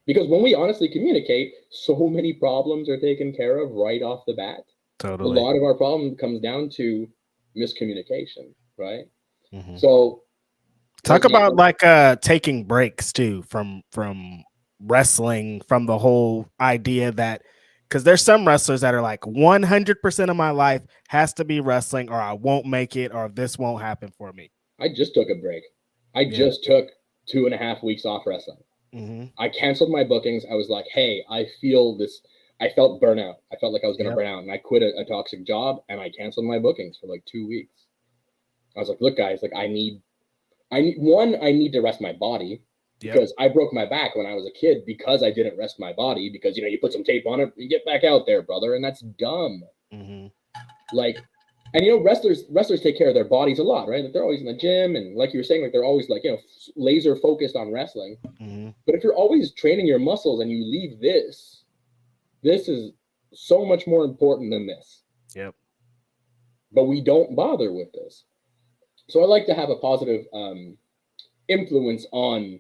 Speaker 3: Because when we honestly communicate, so many problems are taken care of right off the bat.
Speaker 2: Totally.
Speaker 3: A lot of our problem comes down to miscommunication, right? So
Speaker 2: talk about like taking breaks too from wrestling, from the whole idea that, because there's some wrestlers that are like 100% of my life has to be wrestling or I won't make it or this won't happen for me.
Speaker 3: I just took a break. I just took 2.5 weeks off wrestling. I canceled my bookings. I was like, hey, I felt burnout. I felt like I was going to burn out, and I quit a toxic job, and I canceled my bookings for like 2 weeks. I was like, look, guys, like I need to rest my body, because I broke my back when I was a kid because I didn't rest my body, because, you put some tape on it, you get back out there, brother. And that's dumb. Like, And wrestlers take care of their bodies a lot, right? Like they're always in the gym, and like you were saying, like they're always like laser focused on wrestling.
Speaker 2: Mm-hmm.
Speaker 3: But if you're always training your muscles and you leave this is so much more important than this.
Speaker 2: Yep.
Speaker 3: But we don't bother with this. So I like to have a positive influence on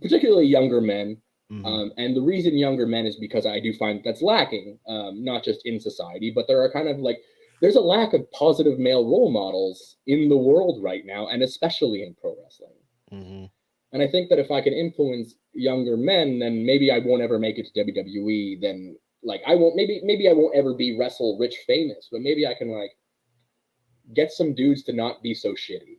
Speaker 3: particularly younger men.
Speaker 2: Mm-hmm.
Speaker 3: And the reason younger men is because I do find that's lacking, not just in society, but there are kind of like, there's a lack of positive male role models in the world right now, and especially in pro wrestling.
Speaker 2: Mm-hmm.
Speaker 3: And I think that if I can influence younger men, then maybe I won't ever make it to WWE. Then like maybe I won't ever be wrestle rich famous, but maybe I can like get some dudes to not be so shitty.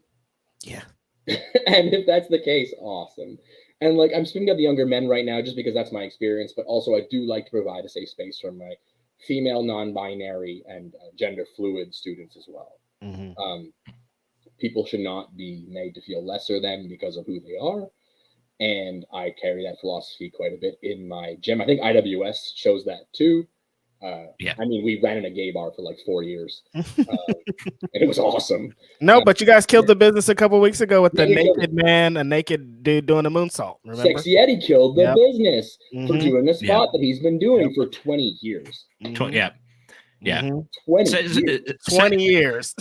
Speaker 2: Yeah.
Speaker 3: And if that's the case, awesome. And like I'm speaking of the younger men right now just because that's my experience, but also I do like to provide a safe space for my female, non-binary, and gender fluid students as well.
Speaker 2: Mm-hmm.
Speaker 3: People should not be made to feel lesser than because of who they are. And I carry that philosophy quite a bit in my gym. I think IWS shows that too.
Speaker 1: Yeah.
Speaker 3: I mean, we ran in a gay bar for like 4 years, and it was awesome.
Speaker 2: No, but you guys killed the business a couple weeks ago with the
Speaker 3: Yeah,
Speaker 2: naked man, a naked dude doing a moonsault. Remember?
Speaker 3: Sexy Eddie killed the
Speaker 2: Yep.
Speaker 3: business for
Speaker 2: Mhm.
Speaker 3: doing a spot
Speaker 1: Yep.
Speaker 3: that he's been doing for 20 years.
Speaker 2: Mhm.
Speaker 1: Yeah. Yeah.
Speaker 2: Mhm.
Speaker 3: 20
Speaker 2: years. 20 years.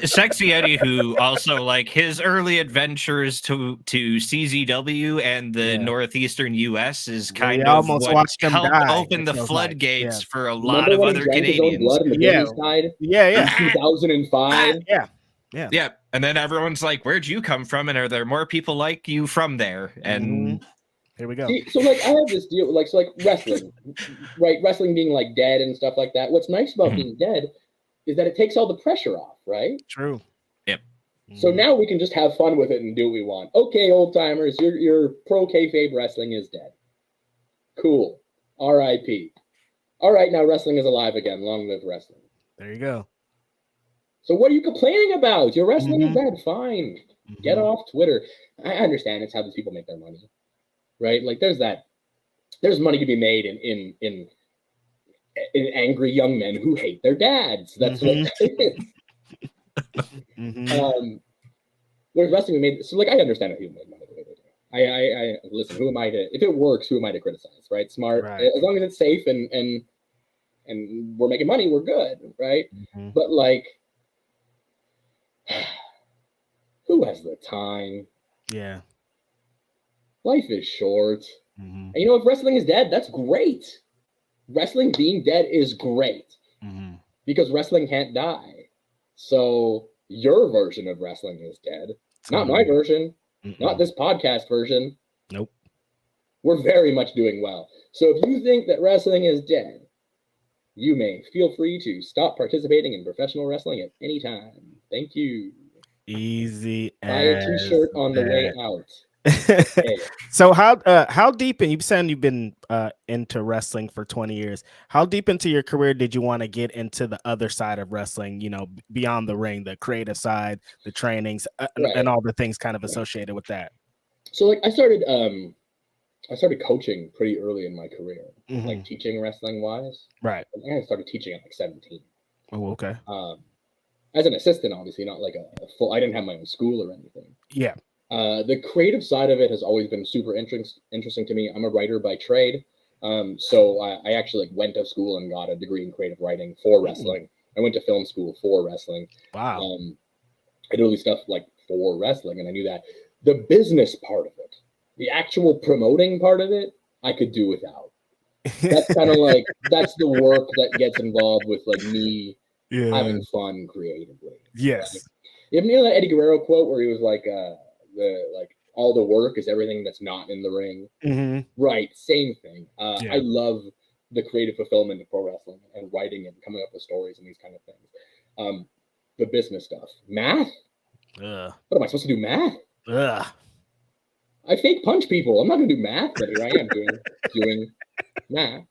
Speaker 1: Sexy Eddie, who also like his early adventures to CZW and the northeastern US is kind of
Speaker 2: almost
Speaker 1: what
Speaker 2: watched him
Speaker 1: helped
Speaker 2: die,
Speaker 1: open
Speaker 2: it
Speaker 1: the
Speaker 2: feels
Speaker 1: floodgates
Speaker 2: like.
Speaker 1: for a
Speaker 3: Remember
Speaker 1: lot of
Speaker 3: when
Speaker 1: other
Speaker 3: he drank his own
Speaker 1: Canadians.
Speaker 3: blood in the
Speaker 2: Yeah.
Speaker 3: business side
Speaker 2: Yeah.
Speaker 3: in 2005?
Speaker 2: Yeah.
Speaker 1: And then everyone's like, "Where'd you come from? And are there more people like you from there?" And
Speaker 2: here we go.
Speaker 3: See, so like I have this deal, like wrestling, right? Wrestling being like dead and stuff like that. What's nice about being dead is that it takes all the pressure off, right?
Speaker 2: True.
Speaker 1: Yep.
Speaker 3: So now we can just have fun with it and do what we want. Okay, old timers, your pro kayfabe wrestling is dead. Cool. R.I.P. All right, now wrestling is alive again. Long live wrestling.
Speaker 2: There you go.
Speaker 3: So what are you complaining about? Your wrestling is dead. Fine. Get off Twitter. I understand it's how these people make their money, right? Like there's money to be made in angry young men who hate their dads. That's what it is. There's wrestling made, so like I understand how people make money the way they do. I listen. Who am I to? If it works, who am I to criticize? Right? Smart.
Speaker 2: Right.
Speaker 3: As long as it's safe and we're making money, we're good, right? But like, who has the time?
Speaker 2: Yeah.
Speaker 3: Life is short. And you know, if wrestling is dead, that's great. Wrestling being dead is great because wrestling can't die. So your version of wrestling is dead, not my version, not this podcast version.
Speaker 2: Nope.
Speaker 3: We're very much doing well. So if you think that wrestling is dead, you may feel free to stop participating in professional wrestling at any time. Thank you.
Speaker 2: Easy.
Speaker 3: Buy a t-shirt on the way out.
Speaker 2: So how deep, and you've said you've been into wrestling for 20 years, how deep into your career did you want to get into the other side of wrestling, you know, beyond the ring, the creative side, the trainings, and all the things kind of associated with that?
Speaker 3: So like I started coaching pretty early in my career, like teaching wrestling wise.
Speaker 2: Right.
Speaker 3: I started teaching at like 17.
Speaker 2: Oh, okay.
Speaker 3: As an assistant, obviously, not like a full, I didn't have my own school or anything.
Speaker 2: Yeah.
Speaker 3: The creative side of it has always been super interesting to me. I'm a writer by trade. So I actually like went to school and got a degree in creative writing for wrestling. I went to film school for wrestling.
Speaker 2: Wow.
Speaker 3: I did all these stuff like for wrestling, and I knew that the business part of it, the actual promoting part of it, I could do without. That's kind of like, that's the work that gets involved with like me having fun creatively.
Speaker 2: Yes.
Speaker 3: Right? You know that Eddie Guerrero quote where he was like, all the work is everything that's not in the ring. Right. Same thing. I love the creative fulfillment of pro wrestling and writing and coming up with stories and these kind of things. The business stuff, math. What am I supposed to do? Math? I fake punch people. I'm not gonna do math, but here I am doing math.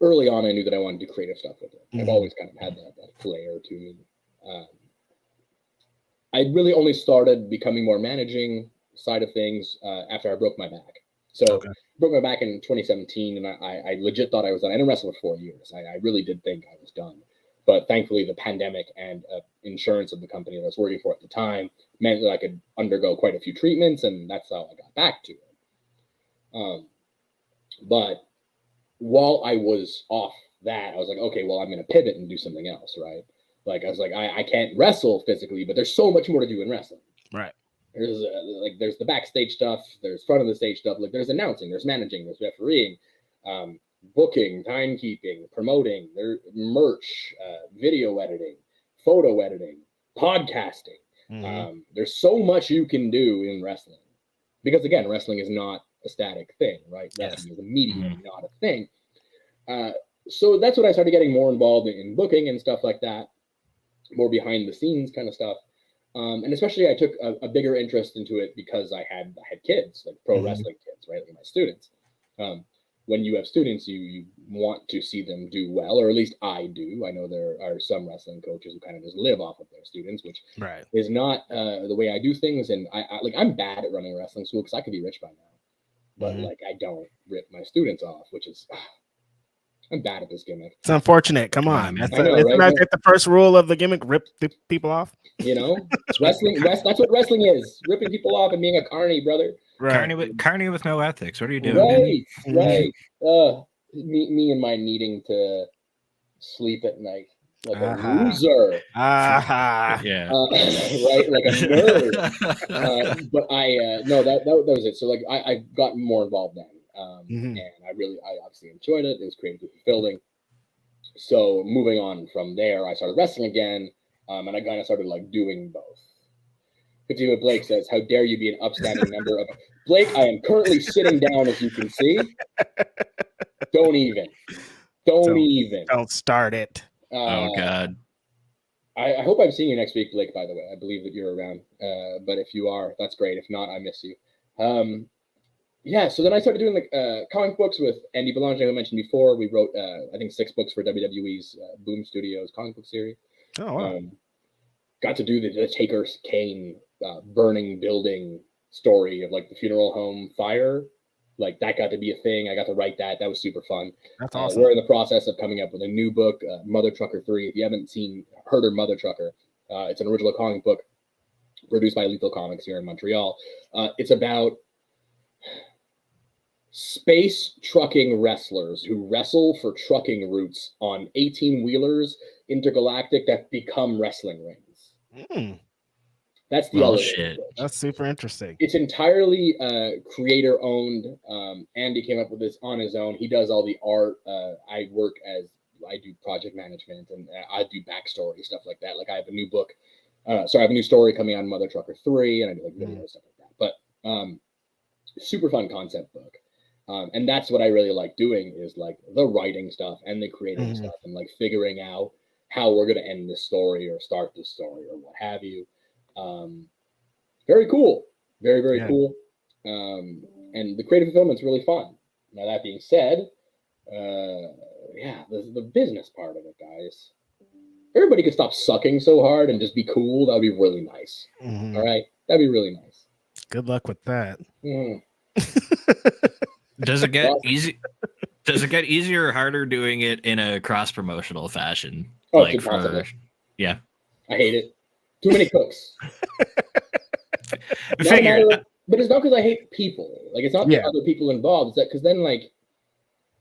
Speaker 3: Early on, I knew that I wanted to do creative stuff with it. I've always kind of had that flair to me. I really only started becoming more managing side of things after I broke my back. So broke my back in 2017, and I legit thought I was done. I didn't wrestle for 4 years. I really did think I was done. But thankfully, the pandemic and insurance of the company that I was working for at the time meant that I could undergo quite a few treatments, and that's how I got back to it. But while I was off that, I was like, okay, well, I'm going to pivot and do something else, right? Like, I was like, I can't wrestle physically, but there's so much more to do in wrestling.
Speaker 2: Right.
Speaker 3: There's the backstage stuff, there's front of the stage stuff, like there's announcing, there's managing, there's refereeing, booking, timekeeping, promoting, there's merch, video editing, photo editing, podcasting. There's so much you can do in wrestling, because again, wrestling is not a static thing, right? Wrestling is a medium, not a thing. So that's what I started getting more involved in booking and stuff like that, more behind the scenes kind of stuff. And especially I took a bigger interest into it because I had kids, like pro wrestling kids, right? Like my students. When you have students, you want to see them do well, or at least I do. I know there are some wrestling coaches who kind of just live off of their students, which is not the way I do things. And I'm bad at running a wrestling school because I could be rich by now, but like I don't rip my students off, which is I'm bad at this gimmick.
Speaker 2: It's unfortunate. Come on,
Speaker 3: isn't that
Speaker 2: the first rule of the gimmick? Rip the people off.
Speaker 3: You know, wrestling. That's what wrestling is: ripping people off and being a carny, brother.
Speaker 1: Right. Carny with no ethics. What are you doing?
Speaker 3: Right. Me and my needing to sleep at night like a loser.
Speaker 1: Yeah.
Speaker 3: Right, like a nerd. But that was it. So like I got more involved then. And I obviously enjoyed it. It was creatively fulfilling. So moving on from there, I started wrestling again, and I kind of started like doing both. 50 with Blake says, "How dare you be an upstanding member of Blake? I am currently sitting down, as you can see. Don't even
Speaker 2: don't start it.
Speaker 3: Oh
Speaker 1: God.
Speaker 3: I hope I'm seeing you next week, Blake. By the way, I believe that you're around. But if you are, that's great. If not, I miss you. Yeah, so then I started doing like comic books with Andy Belanger, who I mentioned before. We wrote, I think, 6 books for WWE's Boom Studios comic book series.
Speaker 2: Oh, wow.
Speaker 3: Got to do the Taker's Kane burning building story of like the funeral home fire. Like that got to be a thing. I got to write that. That was super fun.
Speaker 2: That's awesome.
Speaker 3: We're in the process of coming up with a new book, Mother Trucker 3. If you haven't heard of Mother Trucker, it's an original comic book produced by Lethal Comics here in Montreal. It's about space trucking wrestlers who wrestle for trucking routes on 18-wheelers intergalactic that become wrestling rings. That's the
Speaker 1: shit.
Speaker 2: That's super interesting.
Speaker 3: It's entirely creator owned. Andy came up with this on his own. He does all the art. I do project management, and I do backstory stuff like that. Like I have a new book. I have a new story coming on Mother Trucker 3, and I do like video stuff like that. But super fun concept book. And that's what I really like doing is like the writing stuff and the creative stuff and like figuring out how we're going to end this story or start this story or what have you. Very cool. Very, very cool. And the creative fulfillment's really fun. Now, that being said, the business part of it, guys. Everybody could stop sucking so hard and just be cool. That would be really nice. All right? That'd be really nice.
Speaker 2: Good luck with that.
Speaker 1: Does it get easy? Does it get easier or harder doing it in a cross-promotional fashion?
Speaker 3: Oh,
Speaker 1: like
Speaker 3: yeah. I hate it. Too many cooks. But it's not because I hate people. Like, it's not the other people involved. It's that because then, like,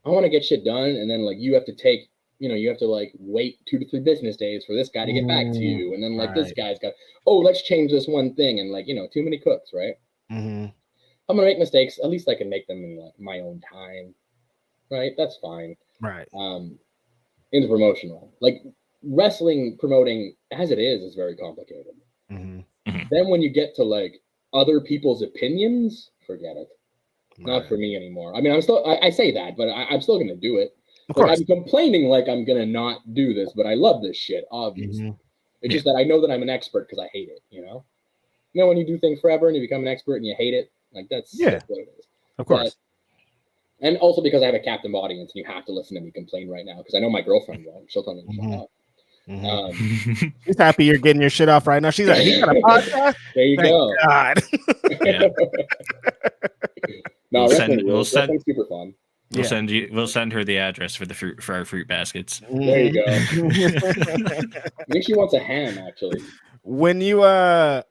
Speaker 3: I want to get shit done, and then, like, you have to like wait 2 to 3 business days for this guy to get back to you, and then like this guy's got, let's change this one thing, and like too many cooks, right? I'm gonna make mistakes. At least I can make them in like my own time, right? That's fine.
Speaker 2: Right.
Speaker 3: Into promotional, like wrestling promoting as it is very complicated. Then when you get to like other people's opinions, forget it. Not for me anymore. I mean, I say that, but I'm still gonna do it.
Speaker 2: Of course.
Speaker 3: I'm complaining like I'm gonna not do this, but I love this shit, obviously. It's just that I know that I'm an expert because I hate it, you know? You know, when you do things forever and you become an expert and you hate it, like that's what it is.
Speaker 2: Of course.
Speaker 3: And also because I have a captive audience and you have to listen to me complain right now because I know my girlfriend won't. She'll tell me to shut up.
Speaker 2: She's happy you're getting your shit off right now. She's like, "You got a podcast?"
Speaker 3: There you
Speaker 2: Thank
Speaker 3: go.
Speaker 2: God.
Speaker 3: No,
Speaker 1: We'll
Speaker 3: wrestling
Speaker 1: send-
Speaker 3: rules.
Speaker 1: we'll send-
Speaker 3: Wrestling's super fun.
Speaker 1: We'll send her the address for our fruit baskets.
Speaker 3: There you go. I think she wants a ham, actually.
Speaker 2: When you so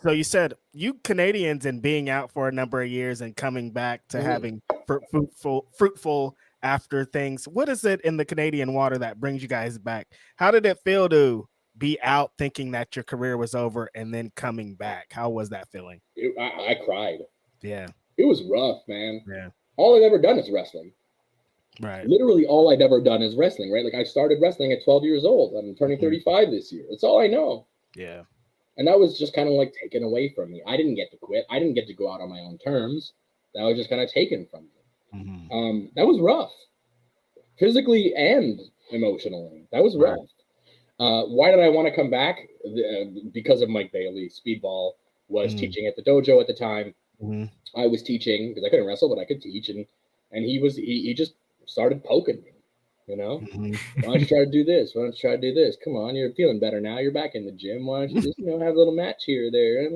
Speaker 2: you said you Canadians and being out for a number of years and coming back to having fruitful after things. What is it in the Canadian water that brings you guys back? How did it feel to be out thinking that your career was over and then coming back? How was that feeling?
Speaker 3: I cried.
Speaker 2: Yeah.
Speaker 3: It was rough, man.
Speaker 2: Yeah.
Speaker 3: All I've ever done is wrestling.
Speaker 2: Right.
Speaker 3: Literally all I'd ever done is wrestling, right? Like I started wrestling at 12 years old. I'm turning 35 this year. That's all I know.
Speaker 2: Yeah.
Speaker 3: And that was just kind of like taken away from me. I didn't get to quit. I didn't get to go out on my own terms. That was just kind of taken from me. That was rough. Physically and emotionally. That was rough. Why did I want to come back? Because of Mike Bailey. Speedball was teaching at the dojo at the time. I was teaching because I couldn't wrestle, but I could teach. And he just started poking me, you know? Why don't you try to do this? Why don't you try to do this? Come on, you're feeling better now. You're back in the gym. Why don't you just, have a little match here or there?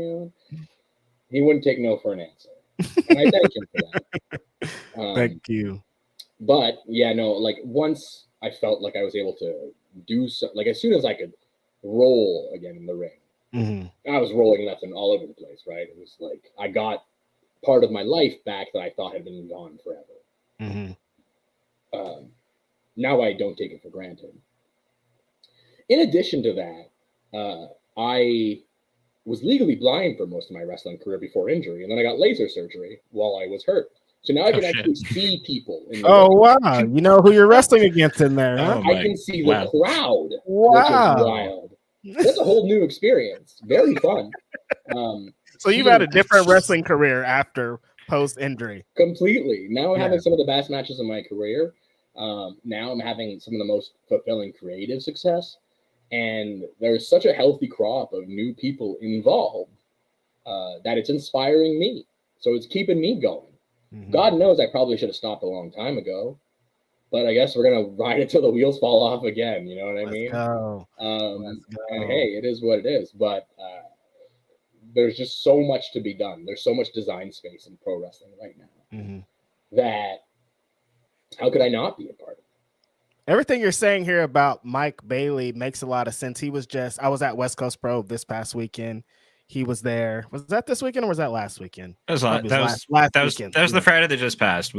Speaker 3: He wouldn't take no for an answer. And I thank him for that.
Speaker 2: Thank you.
Speaker 3: But yeah, no, like once I felt like I was able to do so, like as soon as I could roll again in the ring, I was rolling left and all over the place, right? It was like I got part of my life back that I thought had been gone forever. Now I don't take it for granted. In addition to that, I was legally blind for most of my wrestling career before injury, and then I got laser surgery while I was hurt. So now I can actually see people. In the ring.
Speaker 2: Wow. You know who you're wrestling against in there, huh?
Speaker 3: I can see the crowd,
Speaker 2: wow.
Speaker 3: which is wild. That's a whole new experience. Very fun.
Speaker 2: So you've had a different wrestling career after post-injury.
Speaker 3: Completely. Now I'm having some of the best matches of my career. Now I'm having some of the most fulfilling creative success. And there's such a healthy crop of new people involved that it's inspiring me. So it's keeping me going. God knows I probably should have stopped a long time ago. But I guess we're going to ride it till the wheels fall off again. You know what I mean? And hey, it is what it is. But there's just so much to be done. There's so much design space in pro wrestling right now that how could I not be a part of it?
Speaker 2: Everything you're saying here about Mike Bailey makes a lot of sense. I was at West Coast Pro this past weekend. He was there. Was that this weekend or was that last weekend?
Speaker 1: That was the Friday that just passed.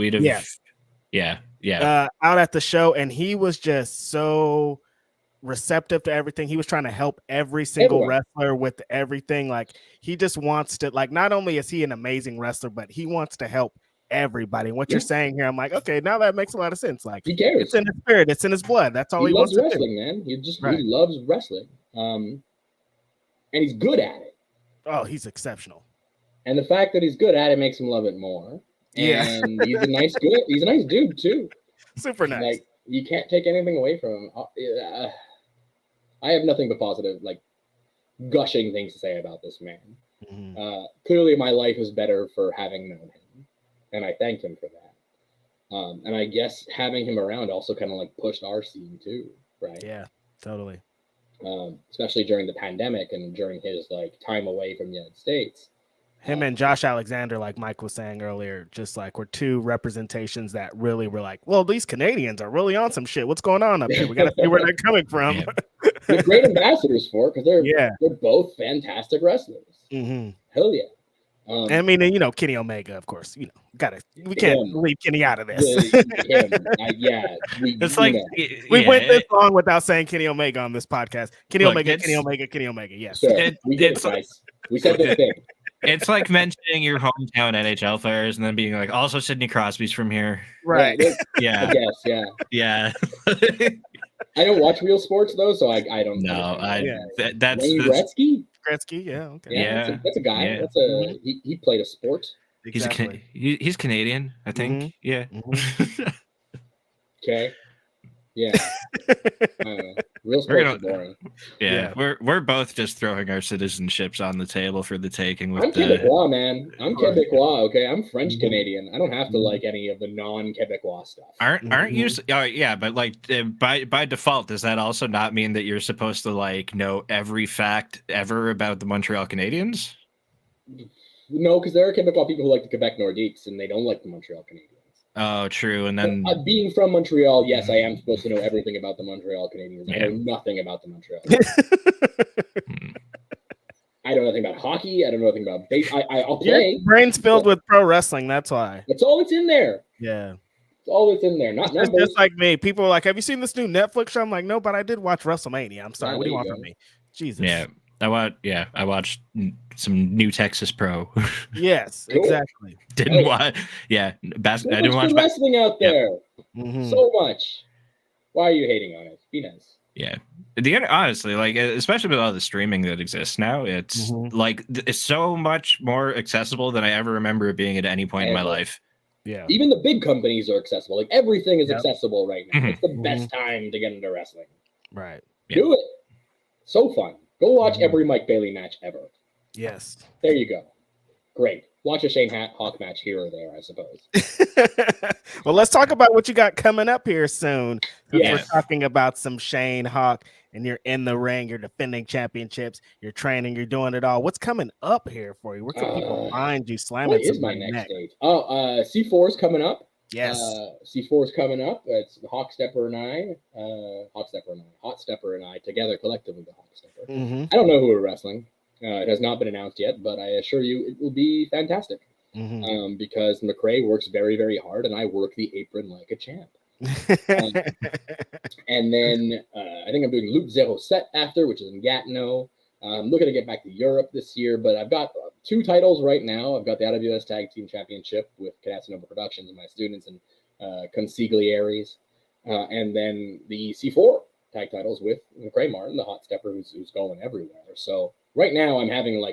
Speaker 2: Out at the show, and he was just so receptive to everything. He was trying to help every single wrestler with everything. Like he just wants to, like, not only is he an amazing wrestler, but he wants to help everybody. And what you're saying here, I'm like, okay, now that makes a lot of sense. Like
Speaker 3: he cares.
Speaker 2: It's in his spirit, it's in his blood. That's all he
Speaker 3: loves
Speaker 2: wants
Speaker 3: wrestling,
Speaker 2: to do.
Speaker 3: Man. He loves wrestling. And he's good at it.
Speaker 2: Oh, he's exceptional.
Speaker 3: And the fact that he's good at it makes him love it more. And he's a nice dude too.
Speaker 2: Super nice.
Speaker 3: Like you can't take anything away from him. I have nothing but positive, like gushing things to say about this man. Clearly my life is better for having known him. And I thank him for that. And I guess having him around also kind of like pushed our scene too, right?
Speaker 2: Yeah, totally.
Speaker 3: Especially during the pandemic and during his like time away from the United States.
Speaker 2: Him and Josh Alexander, like Mike was saying earlier, just like were two representations that really were like, well, these Canadians are really on some shit. What's going on up here? We got to see where they're coming from.
Speaker 3: They're great ambassadors for it because they're both fantastic wrestlers. Hell yeah.
Speaker 2: I mean, Kenny Omega, of course. We can't leave Kenny out of this.
Speaker 3: We
Speaker 2: went this long without saying Kenny Omega on this podcast. Kenny Omega. Yes,
Speaker 3: sure. We said this thing.
Speaker 1: It's like mentioning your hometown NHL players and then being like, also Sidney Crosby's from here.
Speaker 2: Right.
Speaker 1: Yeah.
Speaker 3: Yeah. I don't watch real sports though, so I don't know.
Speaker 1: That's
Speaker 3: Gretzky?
Speaker 2: Gretzky, yeah. Okay.
Speaker 1: Yeah.
Speaker 3: That's a guy.
Speaker 1: Yeah.
Speaker 3: That's he played a sport.
Speaker 2: Exactly.
Speaker 1: He's Canadian, I think. Yeah.
Speaker 3: Okay. Yeah. Real sports are boring.
Speaker 1: Yeah. We're both just throwing our citizenships on the table for the taking.
Speaker 3: I'm Quebecois, man. I'm Quebecois, okay? I'm French Canadian. I don't have to like any of the non-Quebecois stuff.
Speaker 1: Aren't you? Oh, yeah, but like by default, does that also not mean that you're supposed to like know every fact ever about the Montreal Canadiens?
Speaker 3: No, because there are Quebecois people who like the Quebec Nordiques, and they don't like the Montreal Canadiens.
Speaker 1: Oh, true. And then
Speaker 3: being from Montreal, yes, I am supposed to know everything about the Montreal Canadiens.
Speaker 1: Yeah.
Speaker 3: I know nothing about the Montreal. I know nothing about hockey. I don't know nothing about baseball. I'll play.
Speaker 2: Your brain's filled with pro wrestling. That's why.
Speaker 3: That's all that's in there.
Speaker 2: Yeah.
Speaker 3: It's all that's in there. Not
Speaker 2: it's
Speaker 3: numbers.
Speaker 2: Just like me. People are like, have you seen this new Netflix show? I'm like, no, but I did watch WrestleMania. I'm sorry. What do you want from me? Jesus.
Speaker 1: Yeah. I watched some new Texas Pro.
Speaker 2: Yes,
Speaker 3: Cool.
Speaker 2: Exactly.
Speaker 1: Didn't watch. Yeah, I didn't watch
Speaker 3: wrestling out there.
Speaker 2: Yep.
Speaker 3: So much. Why are you hating on it? Be nice.
Speaker 1: Yeah. Honestly, like especially with all the streaming that exists now, it's like it's so much more accessible than I ever remember it being at any point in my life.
Speaker 2: Yeah.
Speaker 3: Even the big companies are accessible. Like everything is accessible right now. It's the best time to get into wrestling.
Speaker 2: Right.
Speaker 3: Do it. So fun. Go watch every Mike Bailey match ever.
Speaker 2: Yes.
Speaker 3: There you go. Great. Watch a Shayne Hawke match here or there, I suppose.
Speaker 2: Well, let's talk about what you got coming up here soon.
Speaker 3: Yes.
Speaker 2: We're talking about some Shayne Hawke, and you're in the ring, you're defending championships, you're training, you're doing it all. What's coming up here for you? Where can people find you slamming?
Speaker 3: What is my next date? Oh, C4 is coming up.
Speaker 2: Yes.
Speaker 3: C4 is coming up. It's the Hot Stepper and I together, collectively, the Hot Stepper. I don't know who we're wrestling. It has not been announced yet, but I assure you it will be fantastic. Because Macrae works very, very hard, and I work the apron like a champ. And then I think I'm doing Loop Zero Set after, which is in Gatineau. I'm looking to get back to Europe this year, but I've got 2 titles right now. I've got the IWS Tag Team Championship with Casanova Productions and my students and consiglieres, and then the C4 tag titles with Macrae Martin, the hot stepper who's going everywhere. So right now I'm having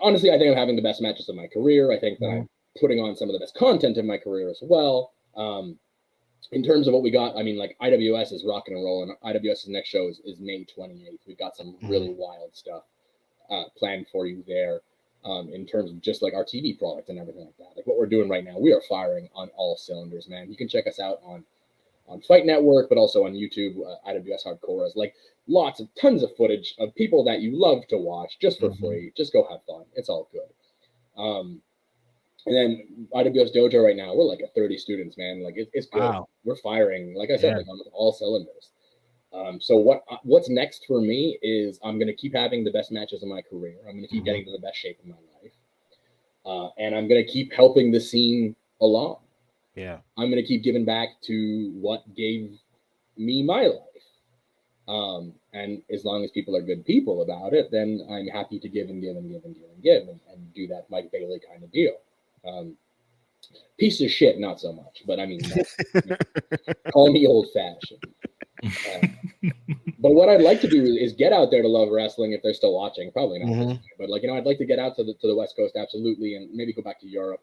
Speaker 3: honestly, I think I'm having the best matches of my career. I think that I'm putting on some of the best content in my career as well. In terms of what we got, I mean, like IWS is rocking and rolling. IWS's next show is May 28th. We've got some really wild stuff planned for you there. In terms of just like our TV product and everything like that. Like what we're doing right now, we are firing on all cylinders, man. You can check us out on Fight Network, but also on YouTube, IWS Hardcore. Like tons of footage of people that you love to watch just for free. Just go have fun. It's all good. And then IWS Dojo right now, we're like at 30 students, man. Like it's good. Wow. We're firing, like I said, like on all cylinders. So what's next for me is I'm going to keep having the best matches of my career. I'm going to keep getting to the best shape of my life. And I'm going to keep helping the scene along.
Speaker 2: Yeah.
Speaker 3: I'm going to keep giving back to what gave me my life. And as long as people are good people about it, then I'm happy to give and give and give and give and give and do that Mike Bailey kind of deal. Piece of shit, not so much, but I mean, call me old fashioned. But what I'd like to do is get out there to love wrestling if they're still watching. Probably not, but like I'd like to get out to the West Coast, absolutely, and maybe go back to Europe.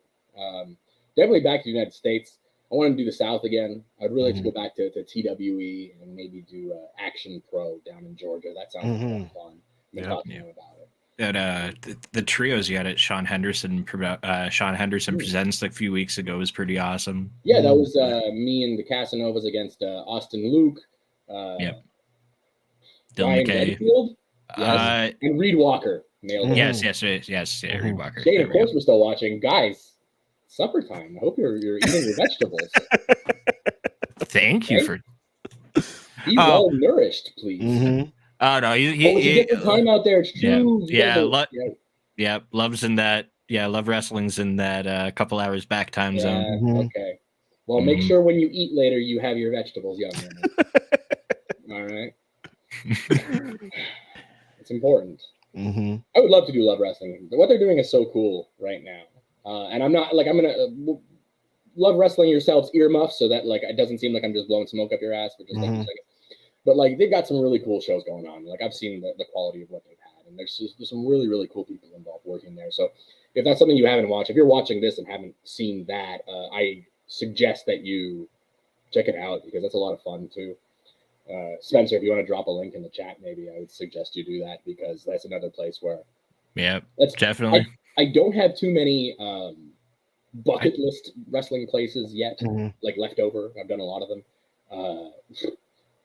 Speaker 3: Definitely back to the United States. I want to do the South again. I'd really like to go back to TWE and maybe do Action Pro down in Georgia. That sounds like fun. I've been talking about it.
Speaker 1: That the trios you had at Sean Henderson Presents like a few weeks ago was pretty awesome.
Speaker 3: Yeah, that was me and the Casanovas against Austin Luke.
Speaker 1: Dylan
Speaker 3: McKay. And Reed Walker. Nailed it.
Speaker 1: Yes, Reed Walker.
Speaker 3: Shayne, of course we're still watching. Guys, supper time. I hope you're eating your vegetables.
Speaker 1: Thank you for
Speaker 3: be well nourished, please.
Speaker 1: Oh no,
Speaker 3: he get the time out there. It's true.
Speaker 1: Love's in that. Yeah, Love Wrestling's in that couple hours back time zone.
Speaker 3: Okay. Well, make sure when you eat later, you have your vegetables, young man. All right. It's important. I would love to do Love Wrestling. What they're doing is so cool right now. And I'm not like I'm gonna Love Wrestling yourselves earmuffs so that like it doesn't seem like I'm just blowing smoke up your ass for just like a second. But like they've got some really cool shows going on. Like I've seen the quality of what they've had, and there's some really, really cool people involved working there. So if that's something you haven't watched, if you're watching this and haven't seen that, I suggest that you check it out because that's a lot of fun too. Spencer, if you want to drop a link in the chat, maybe I would suggest you do that because that's another place where
Speaker 1: definitely.
Speaker 3: I don't have too many bucket list wrestling places yet, like leftover. I've done a lot of them.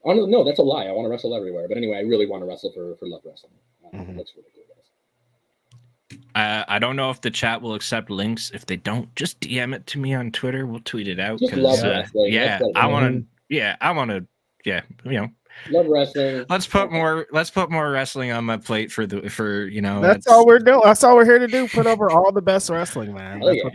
Speaker 3: No, that's a lie. I want to wrestle everywhere. But anyway, I really want to wrestle for Love Wrestling. It looks really cool, guys.
Speaker 1: I don't know if the chat will accept links. If they don't, just DM it to me on Twitter. We'll tweet it out.
Speaker 3: Just love wrestling.
Speaker 1: Yeah, I want to. Yeah, I want to. Yeah,
Speaker 3: love wrestling.
Speaker 1: Let's put more wrestling on my plate for
Speaker 2: That's all we're doing. That's all we're here to do. Put over all the best wrestling, man.
Speaker 3: That's what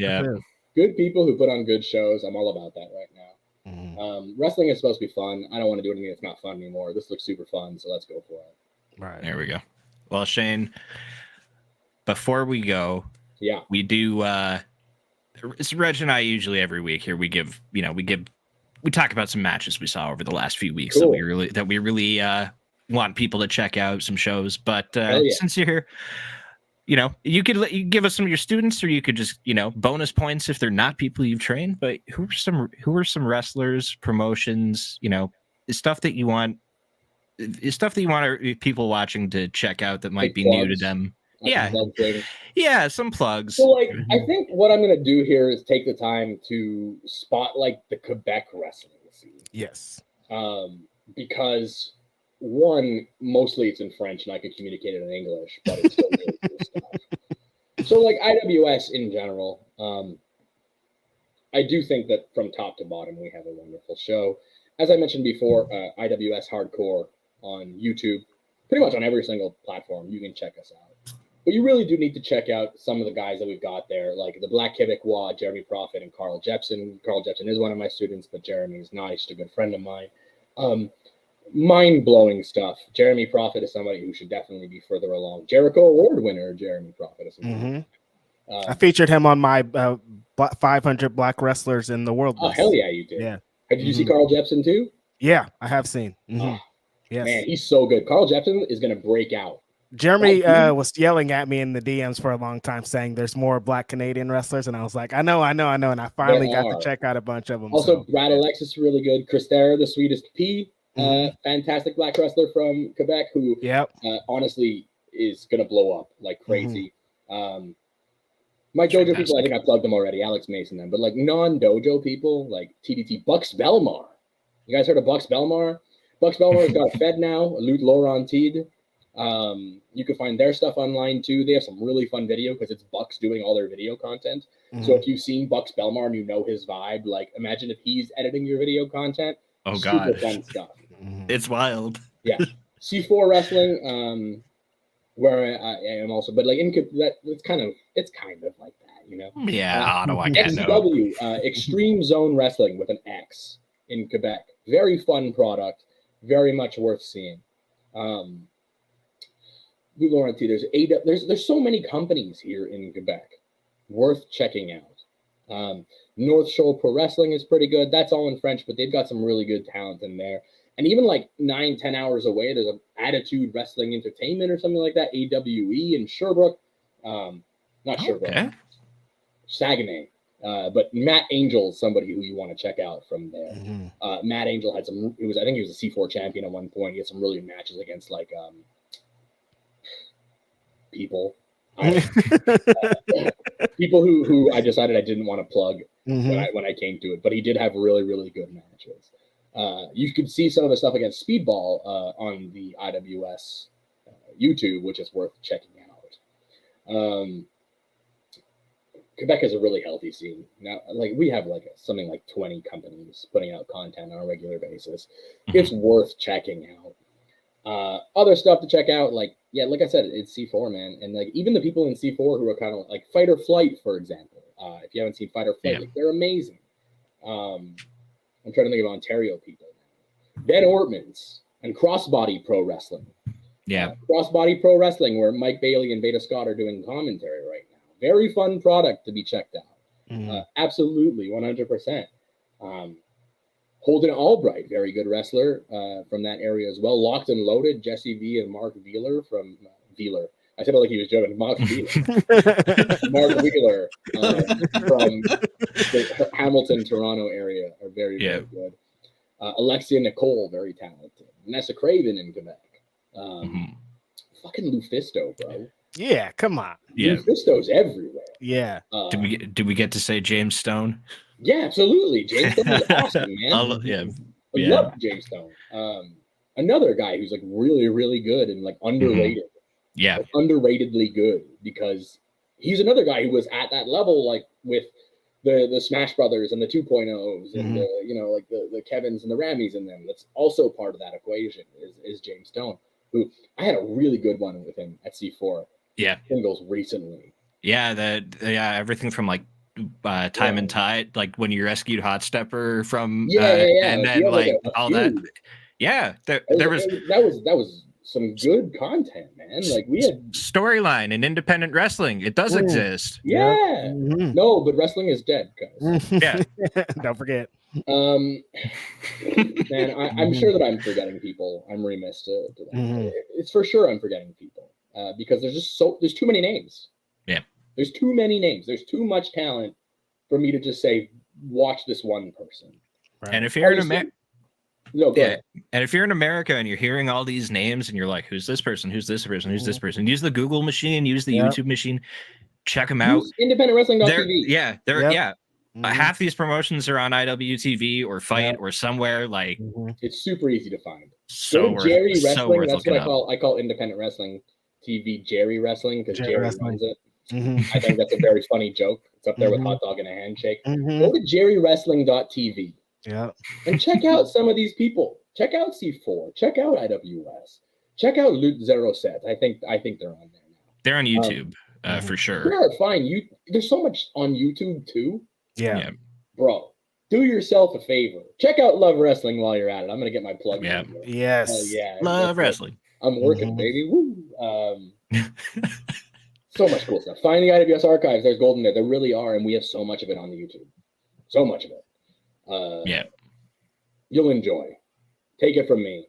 Speaker 3: good people who put on good shows. I'm all about that right now. Wrestling is supposed to be fun. I don't want to do anything that's not fun anymore. This looks super fun, so let's go for it.
Speaker 2: Right.
Speaker 1: There we go. Well, Shayne, before we go, we do it's Reg and I usually every week here we talk about some matches we saw over the last few weeks that we really want people to check out, some shows. But since you're here, you could give us some of your students, or you could just bonus points if they're not people you've trained. But who are some wrestlers, promotions, stuff that you want people watching to check out that might be new to them. Yeah, some plugs.
Speaker 3: So I think what I'm going to do here is take the time to spotlight the Quebec wrestling scene.
Speaker 2: Yes.
Speaker 3: Because one, mostly it's in French and I can communicate it in English, but it's still really cool stuff. So IWS in general, I do think that from top to bottom we have a wonderful show. As I mentioned before, IWS Hardcore on YouTube, pretty much on every single platform, you can check us out. But you really do need to check out some of the guys that we've got there, like the Black Quebecois, Jeremy Prophet, and Carl Jepsen. Carl Jepsen is one of my students, but Jeremy is not. He's a good friend of mine. Mind-blowing stuff. Jeremy Prophet is somebody who should definitely be further along. Jericho Award winner, Jeremy Prophet is somebody.
Speaker 2: I featured him on my 500 Black Wrestlers in the World list.
Speaker 3: Oh, hell yeah, you did.
Speaker 2: Yeah.
Speaker 3: Did you see Carl Jepsen too?
Speaker 2: Yeah, I have seen. Yes.
Speaker 3: Man, he's so good. Carl Jepsen is going to break out.
Speaker 2: Jeremy was yelling at me in the DMs for a long time saying there's more Black Canadian wrestlers. And I was like, I know. And I finally got to check out a bunch of them.
Speaker 3: Also, Brad Alexis is really good. Christera, the Sweetest Pea, fantastic Black wrestler from Quebec who honestly is going to blow up like crazy. My dojo people, I think I plugged them already. Alex Mason, them. But non-dojo people like TDT, Bucks Belmar. You guys heard of Bucks Belmar? Bucks Belmar has got a Fed now, a Lutte Laurentide. You can find their stuff online too. They have some really fun video because it's Bucks doing all their video content. So if you've seen Bucks Belmar and you know his vibe, imagine if he's editing your video content.
Speaker 1: Oh
Speaker 3: super fun stuff.
Speaker 1: It's wild.
Speaker 3: Yeah. C4 wrestling, where I am also, but it's kind of like that,
Speaker 1: Yeah, Ottawa.
Speaker 3: XW, Extreme Zone Wrestling with an X in Quebec. Very fun product. Very much worth seeing. There's so many companies here in Quebec worth checking out. North Shore Pro Wrestling is pretty good. That's all in French, but they've got some really good talent in there. And even 9-10 hours away, there's an Attitude Wrestling Entertainment or something like that, AWE in Sherbrooke. Sherbrooke, Saguenay. But Matt Angel is somebody who you want to check out from there. Matt Angel had I think he was a C4 champion at one point. He had some really good matches against people. People who I decided I didn't want to plug when I came to it, but he did have really, really good matches. You could see some of the stuff against Speedball on the IWS YouTube, which is worth checking out. Quebec is a really healthy scene. Now, we have something like 20 companies putting out content on a regular basis. It's worth checking out. Other stuff to check out, like I said, it's C4, man. And even the people in C4 who are kind of like Fight or Flight, for example. If you haven't seen Fight or Flight, they're amazing. I'm trying to think of Ontario people. Ben Ortmans and Crossbody Pro Wrestling. Crossbody Pro Wrestling, where Mike Bailey and Beta Scott are doing commentary right now. Very fun product to be checked out. Absolutely, 100%. Holden Albright, very good wrestler from that area as well. Locked and Loaded, Jesse V and Mark Wheeler from Wheeler. I said it like he was joking. Mark Wheeler. Mark Wheeler from the Hamilton, Toronto area are very, very good. Alexia Nicole, very talented. Vanessa Craven in Quebec. Fucking Lufisto, bro.
Speaker 2: Yeah, come on.
Speaker 1: Yeah.
Speaker 3: Lufisto's everywhere.
Speaker 2: Yeah.
Speaker 1: Did we get to say James Stone?
Speaker 3: Yeah, absolutely. James Stone is awesome, man. I love James Stone. Another guy who's really, really good and underrated.
Speaker 1: Yeah.
Speaker 3: Underratedly good because he's another guy who was at that level, like with the Smash Brothers and the 2.0s and like the Kevins and the Rammys in them. That's also part of that equation is James Stone, who I had a really good one with him at C4.
Speaker 1: Yeah.
Speaker 3: Singles recently.
Speaker 1: Yeah, everything from like Time and Tide, like when you rescued Hot Stepper from and then like all that. Yeah, there was
Speaker 3: that was some good content, man. Like we had
Speaker 1: storyline in independent wrestling. It does exist.
Speaker 3: Yeah. No, but wrestling is dead, guys.
Speaker 1: Yeah.
Speaker 2: Don't forget.
Speaker 3: Man, I'm sure that I'm forgetting people. I'm remiss to It's for sure I'm forgetting people because there's too many names.
Speaker 1: Yeah.
Speaker 3: There's too many names. There's too much talent for me to just say, watch this one person.
Speaker 1: Right. And if you're in America,
Speaker 3: ahead.
Speaker 1: And if you're in America and you're hearing all these names and you're like, who's this person? Who's this person? Who's this person? Use the Google machine, use the YouTube machine, check them out.
Speaker 3: IndependentWrestling.tv.
Speaker 1: Half these promotions are on IWTV or Fight or somewhere like.
Speaker 3: It's super easy to find.
Speaker 1: So
Speaker 3: Jerry Wrestling. That's what I call Independent Wrestling TV Jerry Wrestling because Jerry runs it. I think that's a very funny joke. It's up there with Hot Dog and a Handshake. Go to jerrywrestling.tv.
Speaker 2: Yeah.
Speaker 3: And check out some of these people. Check out C4. Check out IWS. Check out Loot Zero Set. I think they're on there now.
Speaker 1: They're on YouTube for sure.
Speaker 3: Yeah, fine. There's so much on YouTube too.
Speaker 2: Yeah.
Speaker 3: Bro, do yourself a favor. Check out Love Wrestling while you're at it. I'm gonna get my plug.
Speaker 1: Yeah.
Speaker 2: Yes.
Speaker 1: Love Wrestling.
Speaker 3: I'm working, baby. Woo. So much cool stuff. Find the IWS archives. There's gold in there. There really are, and we have so much of it on the YouTube. So much of it. You'll enjoy. Take it from me.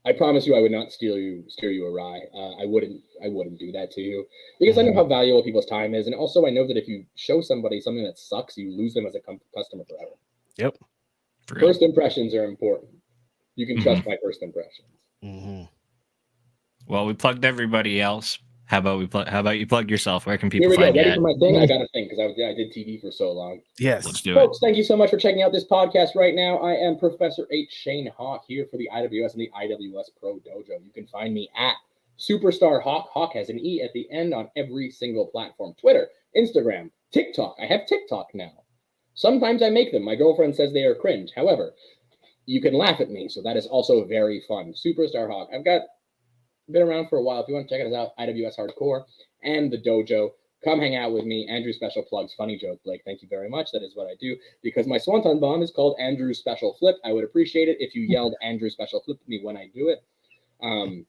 Speaker 3: I promise you, I would not steer you awry. I wouldn't do that to you because I know how valuable people's time is, and also I know that if you show somebody something that sucks, you lose them as a customer forever.
Speaker 2: Yep.
Speaker 3: First impressions are important. You can trust my first impressions.
Speaker 1: Well, we plugged everybody else. How about you plug yourself? Where can people
Speaker 3: find you?
Speaker 1: Ready
Speaker 3: for my thing? I got to think because I did TV for so long.
Speaker 2: Yes.
Speaker 1: Let's do
Speaker 3: Folks, thank you so much for checking out this podcast right now. I am Professor H. Shayne Hawke here for the IWS and the IWS Pro Dojo. You can find me at Superstar Hawk. Hawk has an E at the end on every single platform. Twitter, Instagram, TikTok. I have TikTok now. Sometimes I make them. My girlfriend says they are cringe. However, you can laugh at me, so that is also very fun. Superstar Hawk. I've been around for a while. If you want to check us out, IWS Hardcore and the Dojo, come hang out with me. Andrew Special Plugs. Funny joke, Blake. Thank you very much. That is what I do because my Swanton bomb is called Andrew Special Flip. I would appreciate it if you yelled Andrew Special Flip at me when I do it. I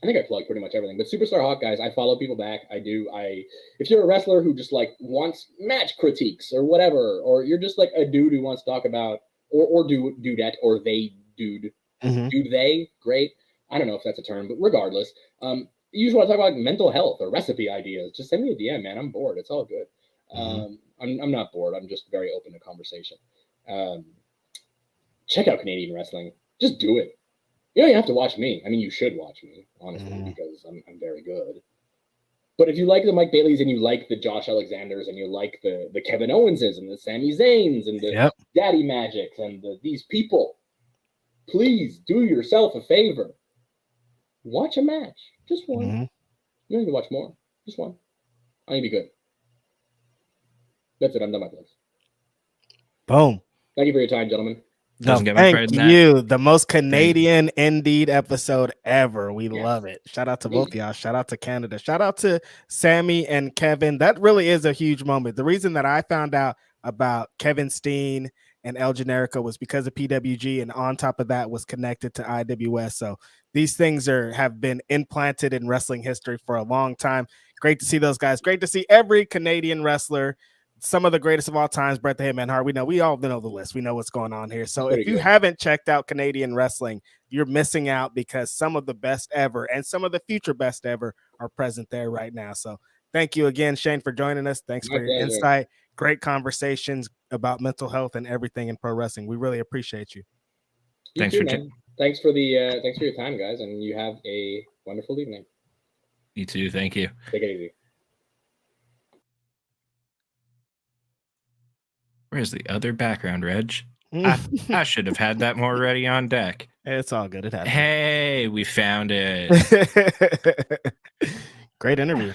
Speaker 3: think I plugged pretty much everything. But Superstar Hawk, guys, I follow people back. I do. If you're a wrestler who just like wants match critiques or whatever, or you're just like a dude who wants to talk about or dudette or they dude, do they? Great. I don't know if that's a term, but regardless, you just want to talk about mental health or recipe ideas, just send me a DM, man. I'm bored. It's all good. I'm not bored. I'm just very open to conversation. Check out Canadian wrestling. Just do it. You don't even have to watch me. I mean, you should watch me, honestly, because I'm very good. But if you like the Mike Baileys and you like the Josh Alexanders and you like the Kevin Owenses and the Sami Zayns and the Daddy Magics and these people, please do yourself a favor. Watch a match. Just one. You don't need to watch more. Just one. I need to be good. That's it. I'm done my place.
Speaker 2: Boom.
Speaker 3: Thank you for your time, gentlemen.
Speaker 2: Thank you. The most Canadian Indeed episode ever. We love it. Shout out to both of y'all. Shout out to Canada. Shout out to Sammy and Kevin. That really is a huge moment. The reason that I found out about Kevin Steen and El Generico was because of PWG, and on top of that was connected to IWS. So these things have been implanted in wrestling history for a long time. Great to see those guys. Great to see every Canadian wrestler. Some of the greatest of all times, Bret the Hitman Hart. We all know the list. We know what's going on here. So if you haven't checked out Canadian wrestling, you're missing out because some of the best ever and some of the future best ever are present there right now. So thank you again, Shayne, for joining us. Thanks for your insight. Great conversations about mental health and everything in pro wrestling. We really appreciate you.
Speaker 3: Thanks for your time, guys, and you have a wonderful evening.
Speaker 1: You too. Thank you.
Speaker 3: Take it easy.
Speaker 1: Where's the other background, Reg? I should have had that more ready on deck.
Speaker 2: It's all good. It happens.
Speaker 1: Hey, we found it.
Speaker 2: Great interview.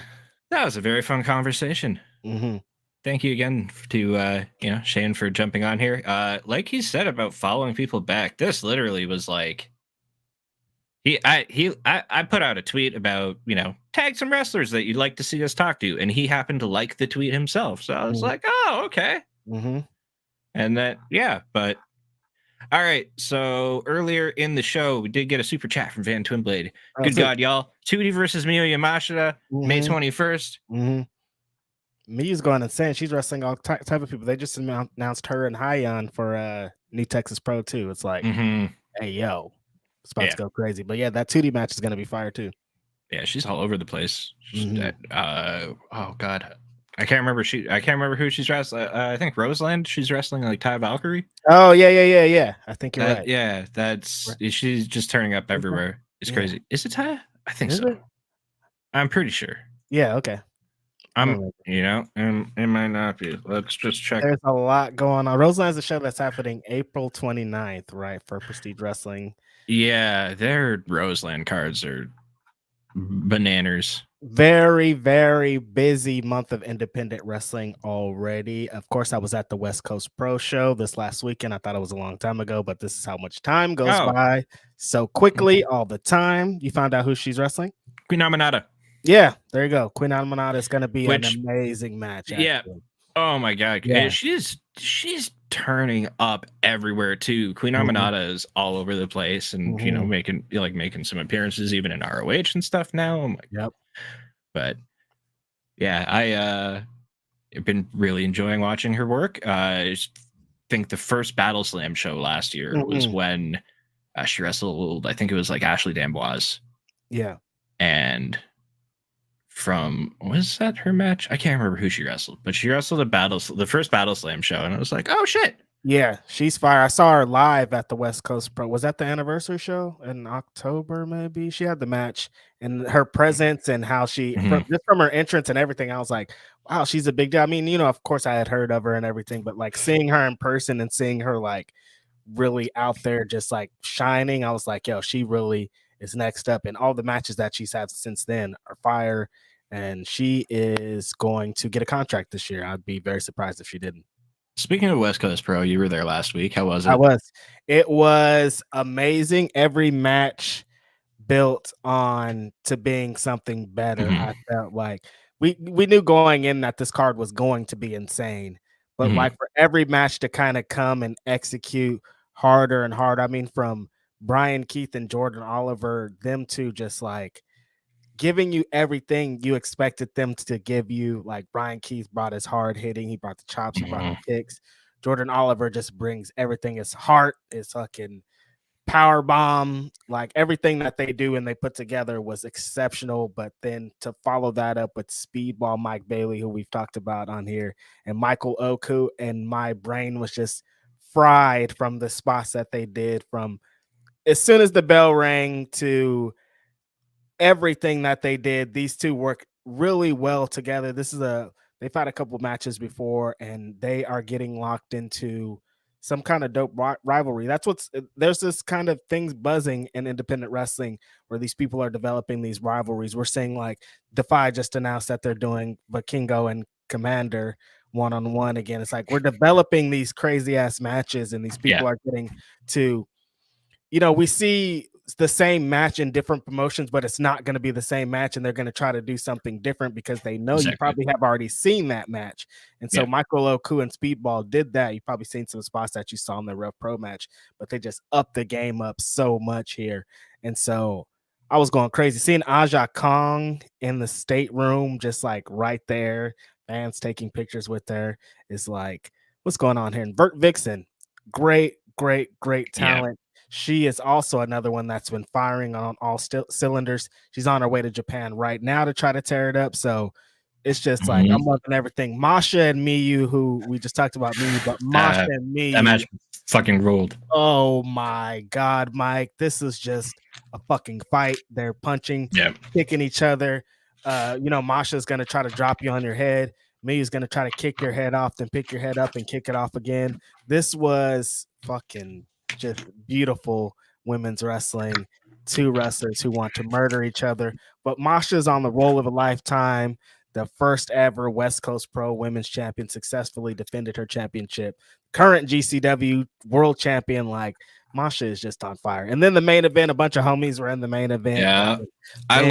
Speaker 1: That was a very fun conversation.
Speaker 2: Mm-hmm.
Speaker 1: Thank you again to Shayne for jumping on here. Like he said about following people back, this literally was like I put out a tweet about, tag some wrestlers that you'd like to see us talk to, and he happened to like the tweet himself. So I was like, oh, okay.
Speaker 2: Mm-hmm.
Speaker 1: And that, but all right. So earlier in the show, we did get a super chat from Van Twinblade. Good God, y'all. Tootie versus Miyo Yamashita, May 21st.
Speaker 2: Mm-hmm. Mia's going insane. She's wrestling all type of people. They just announced her and Hyon for New Texas Pro too. It's like, hey, yo, it's about to go crazy. But yeah, that 2D match is going to be fire too.
Speaker 1: Yeah, she's all over the place. Oh God, I can't remember who she's wrestling. I think Roseland. She's wrestling like Ty Valkyrie.
Speaker 2: Oh yeah. I think you're right.
Speaker 1: Yeah, she's just turning up everywhere. It's crazy. Is it Ty? I think so. I'm pretty sure.
Speaker 2: Yeah. Okay.
Speaker 1: It might not be. Let's just check.
Speaker 2: There's a lot going on. Roseland's a show that's happening April 29th, right, for Prestige Wrestling.
Speaker 1: Yeah, their Roseland cards are bananas.
Speaker 2: Very, very busy month of independent wrestling already. Of course, I was at the West Coast Pro Show this last weekend. I thought it was a long time ago, but this is how much time goes by so quickly all the time. You found out who she's wrestling?
Speaker 1: Queen Aminata.
Speaker 2: Yeah, there you go. Queen Aminata is going to be an amazing match. Actually.
Speaker 1: Yeah. Oh my God. Yeah. She's turning up everywhere too. Queen Aminata is all over the place, and making some appearances even in ROH and stuff now. I'm like,
Speaker 2: yep.
Speaker 1: But yeah, I have been really enjoying watching her work. I think the first Battle Slam show last year was when she wrestled. I think it was like Ashley D'Amboise.
Speaker 2: Yeah.
Speaker 1: And was that her match? I can't remember who she wrestled, but she wrestled the first Battle Slam show, and I was like, oh shit.
Speaker 2: Yeah, she's fire. I saw her live at the West Coast Pro. Was that the anniversary show in October? Maybe she had the match, and her presence and how she just from her entrance and everything. I was like, wow, she's a big deal. I mean, of course I had heard of her and everything, but like seeing her in person and seeing her like really out there, just like shining, I was like, yo, she really is next up. And all the matches that she's had since then are fire. And she is going to get a contract this year. I'd be very surprised if she didn't.
Speaker 1: Speaking of West Coast Pro, you were there last week. How was it?
Speaker 2: It was amazing. Every match built on to being something better. I felt like we knew going in that this card was going to be insane. But like for every match to kind of come and execute harder and harder. I mean, from Brian Keith and Jordan Oliver, them two just like giving you everything you expected them to give you. Like Brian Keith brought his hard hitting, he brought the chops, he brought the kicks. Jordan Oliver just brings everything. His heart is fucking power bomb. Like everything that they do and they put together was exceptional. But then to follow that up with Speedball Mike Bailey, who we've talked about on here, and Michael Oku, and my brain was just fried from the spots that they did, from as soon as the bell rang to everything that they did. These two work really well together. They've had a couple matches before, and they are getting locked into some kind of dope rivalry. There's this kind of things buzzing in independent wrestling where these people are developing these rivalries. We're seeing like Defy just announced that they're doing Vikingo and Commander one-on-one again. It's like we're developing these crazy ass matches, and these people are getting to, we see the same match in different promotions, but it's not going to be the same match, and they're going to try to do something different because they know you probably have already seen that match. And so Michael Oku and Speedball did that. You've probably seen some spots that you saw in the Rev Pro match, but they just upped the game up so much here. And so I was going crazy seeing Aja Kong in the stateroom, just like right there, fans taking pictures with her. Is like, what's going on here? And Vert Vixen, great talent. She is also another one that's been firing on all cylinders. She's on her way to Japan right now to try to tear it up. So it's just like I'm loving everything. Masha and Miyu, who we just talked about Miyu, but Masha and Miyu,
Speaker 1: that match fucking ruled.
Speaker 2: Oh my God, Mike, this is just a fucking fight. They're punching, kicking each other. Masha's gonna try to drop you on your head. Miyu's gonna try to kick your head off, then pick your head up and kick it off again. This was fucking just beautiful women's wrestling. Two wrestlers who want to murder each other, but Masha's on the roll of a lifetime. the first ever West Coast Pro Women's Champion, successfully defended her championship. Current GCW World Champion, like Masha is just on fire. And then the main event, a bunch of homies were in the main event.
Speaker 1: Yeah, I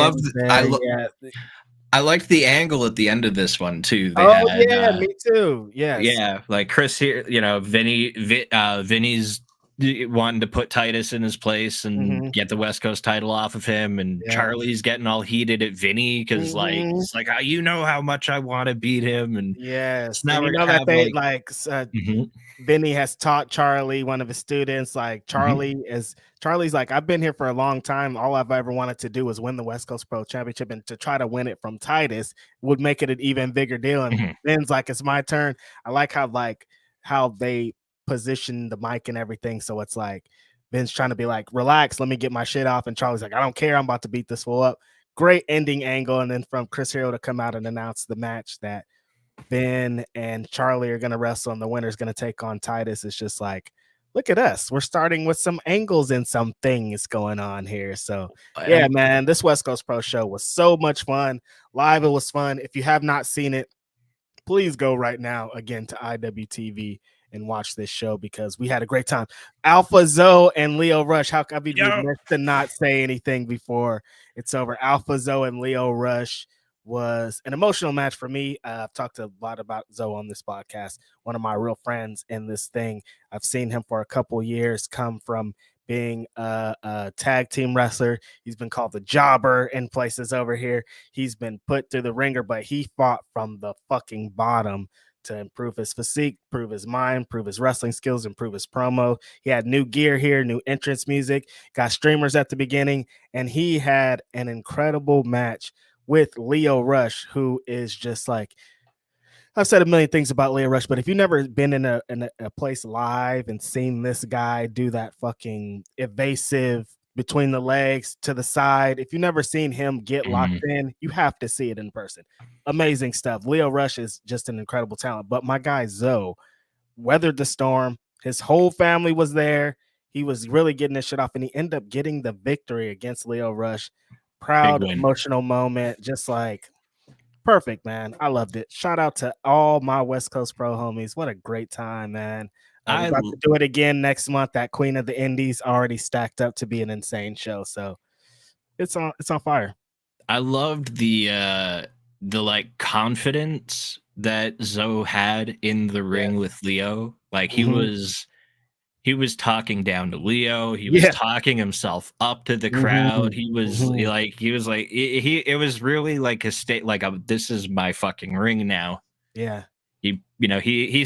Speaker 1: liked the angle at the end of this one too. They had,
Speaker 2: me too. Yes.
Speaker 1: Yeah, like Chris here, Vinny's wanting to put Titus in his place and get the West Coast title off of him, and Charlie's getting all heated at Vinny because it's like you know how much I want to beat him, and
Speaker 2: now we know that they Vinny has taught Charlie, one of his students, like Charlie's like, I've been here for a long time. All I've ever wanted to do was win the West Coast Pro Championship, and to try to win it from Titus would make it an even bigger deal. And Ben's like, it's my turn. I like how they position the mic and everything. So it's like Ben's trying to be like, relax, let me get my shit off. And Charlie's like, I don't care. I'm about to beat this fool up. Great ending angle. And then from Chris Hero to come out and announce the match that Ben and Charlie are going to wrestle and the winner's going to take on Titus. It's just like, look at us. We're starting with some angles and some things going on here. So yeah, man, this West Coast Pro show was so much fun. Live, it was fun. If you have not seen it, please go right now again to IWTV and watch this show because we had a great time. Alpha Zoe and Leo Rush. How can I be remiss to not say anything before it's over? Alpha Zoe and Leo Rush was an emotional match for me. I've talked a lot about Zoe on this podcast. One of my real friends in this thing. I've seen him for a couple years, come from being a tag team wrestler. He's been called the jobber in places over here. He's been put through the ringer, but he fought from the fucking bottom to improve his physique, improve his mind, improve his wrestling skills, improve his promo. He had new gear here, new entrance music, got streamers at the beginning, and he had an incredible match with Leo Rush, who is just like, I've said a million things about Leo Rush, but if you've never been in a place live and seen this guy do that fucking evasive between the legs to the side, if you've never seen him get locked in, you have to see it in person. Amazing stuff. Leo Rush is just an incredible talent. But my guy Zoe weathered the storm. His whole family was there. He was really getting this shit off, and he ended up getting the victory against Leo Rush. Proud, emotional moment. Just like perfect, man. I loved it. Shout out to all my West Coast Pro homies. What a great time, man. I'm about to do it again next month. That Queen of the Indies already stacked up to be an insane show. So it's on fire.
Speaker 1: I loved the like confidence that Zoe had in the ring with Leo. Like he was talking down to Leo. He was talking himself up to the crowd. He was it was really like a state, like this is my fucking ring now.
Speaker 2: Yeah.
Speaker 1: He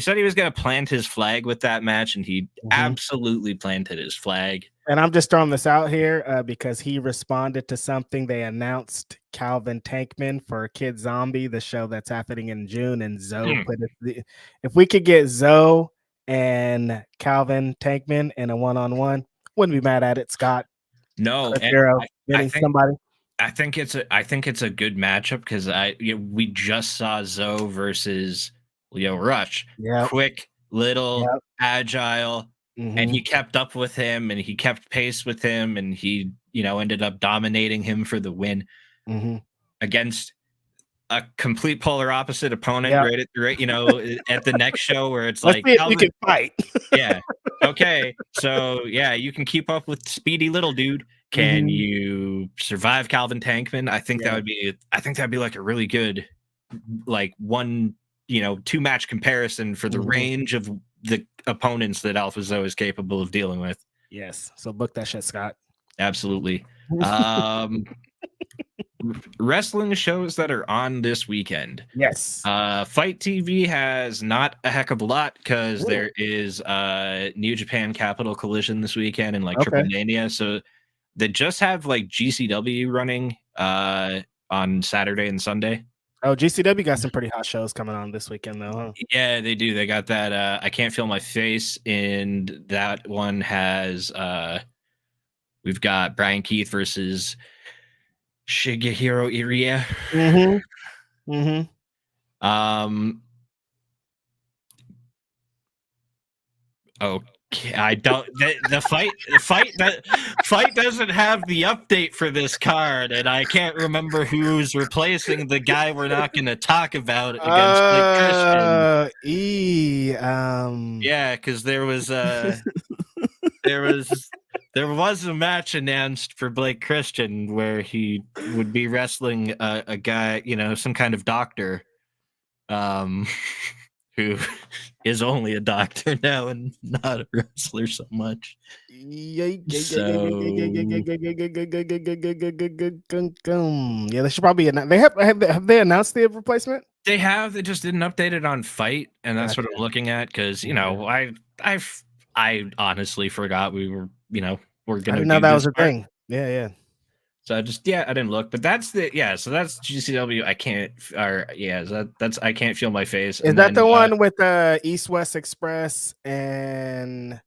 Speaker 1: said he was going to plant his flag with that match, and he absolutely planted his flag.
Speaker 2: And I'm just throwing this out here because he responded to something. They announced Calvin Tankman for Kid Zombie, the show that's happening in June, and Zoe put it. If we could get Zoe and Calvin Tankman in a one-on-one, wouldn't be mad at it, Scott.
Speaker 1: No,
Speaker 2: I
Speaker 1: think it's a good matchup because we just saw Zoe versus Leo Rush. Quick, little, agile, and he kept up with him, and he kept pace with him, and he ended up dominating him for the win against a complete polar opposite opponent, at the next show where it's like,
Speaker 2: you can fight.
Speaker 1: Okay. So you can keep up with speedy little dude. Can you survive Calvin Tankman? I think that'd be like a really good, like 2 match comparison for the range of the opponents that Alpha Zoe is capable of dealing with.
Speaker 2: Yes. So book that shit, Scott.
Speaker 1: Absolutely. Wrestling shows that are on this weekend.
Speaker 2: Yes.
Speaker 1: Fight TV has not a heck of a lot because there is New Japan Capital Collision this weekend and Triple Mania. So they just have like GCW running on Saturday and Sunday.
Speaker 2: Oh, GCW got some pretty hot shows coming on this weekend though, huh?
Speaker 1: Yeah, they do. They got that I Can't Feel My Face, and that one has we've got Brian Keith versus Shigehiro Irie. I don't. The fight doesn't have the update for this card, and I can't remember who's replacing the guy we're not going to talk about against Blake Christian. Yeah, because there was a match announced for Blake Christian where he would be wrestling a guy, some kind of doctor, who is only a doctor now and not a wrestler so much.
Speaker 2: Yeah, they should probably they have they announced the replacement?
Speaker 1: They have. They just didn't update it on Fight, and that's what I'm looking at because I honestly forgot we were we're gonna.
Speaker 2: I didn't know that was a thing. Yeah.
Speaker 1: So I didn't look, but that's so that's GCW. I can't, that's I can't feel my face.
Speaker 2: Is that the one with East West Express and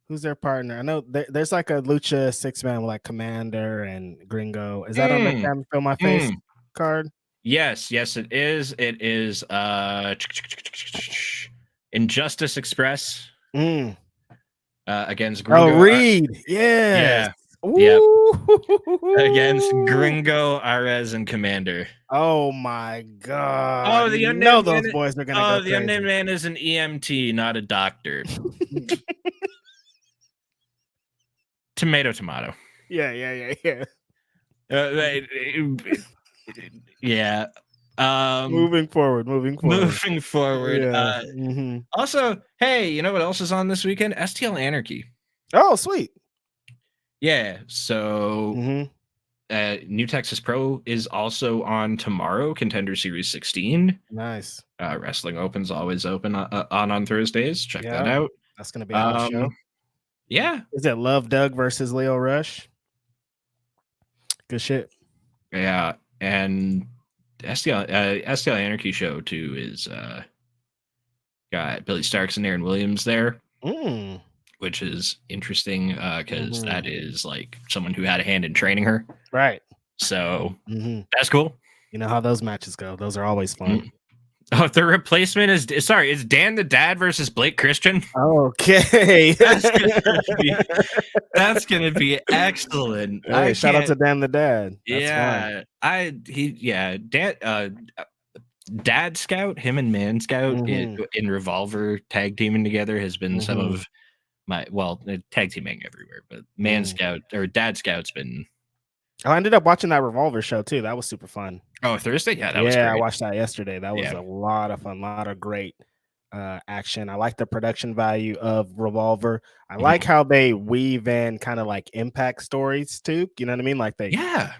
Speaker 2: who's their partner? I know there's like a Lucha 6-man with like Commander and Gringo. Is that on the Can't Feel My Face card?
Speaker 1: Yes, it is. It is Injustice Express against Gringo.
Speaker 2: Oh, Reed. Yeah.
Speaker 1: Yep. Against Gringo, Arez, and Commander.
Speaker 2: Oh my god!
Speaker 1: Oh, the unnamed
Speaker 2: those boys are gonna go
Speaker 1: the
Speaker 2: crazy.
Speaker 1: Unnamed Man is an EMT, not a doctor. Tomato.
Speaker 2: Yeah.
Speaker 1: Yeah.
Speaker 2: Moving forward.
Speaker 1: Yeah. Also, hey, you know what else is on this weekend? STL Anarchy.
Speaker 2: Oh, sweet.
Speaker 1: Yeah. So, New Texas Pro is also on tomorrow. Contender Series 16.
Speaker 2: Nice.
Speaker 1: Wrestling Open's always open on Thursdays. Check that out.
Speaker 2: That's gonna be a good show.
Speaker 1: Yeah.
Speaker 2: Is it Love Doug versus Leo Rush? Good shit.
Speaker 1: Yeah, and STL Anarchy show too is got Billy Starks and Aaron Williams there, which is interesting because that is like someone who had a hand in training her,
Speaker 2: right?
Speaker 1: So that's cool.
Speaker 2: You know how those matches go; those are always fun.
Speaker 1: Oh, the replacement is Dan the Dad versus Blake Christian.
Speaker 2: Okay,
Speaker 1: that's gonna be excellent.
Speaker 2: Hey, shout out to Dan the Dad.
Speaker 1: That's Dad Scout, him and Man Scout in Revolver tag teaming together has been some of my tag teaming everywhere, but Man Scout or Dad Scout's been.
Speaker 2: I ended up watching that Revolver show too. That was super fun.
Speaker 1: Oh, Thursday? Yeah, that was great.
Speaker 2: I watched that yesterday. That was a lot of fun, a lot of great action. I like the production value of Revolver. I like how they weave in kind of like Impact stories too. You know what I mean? Like they're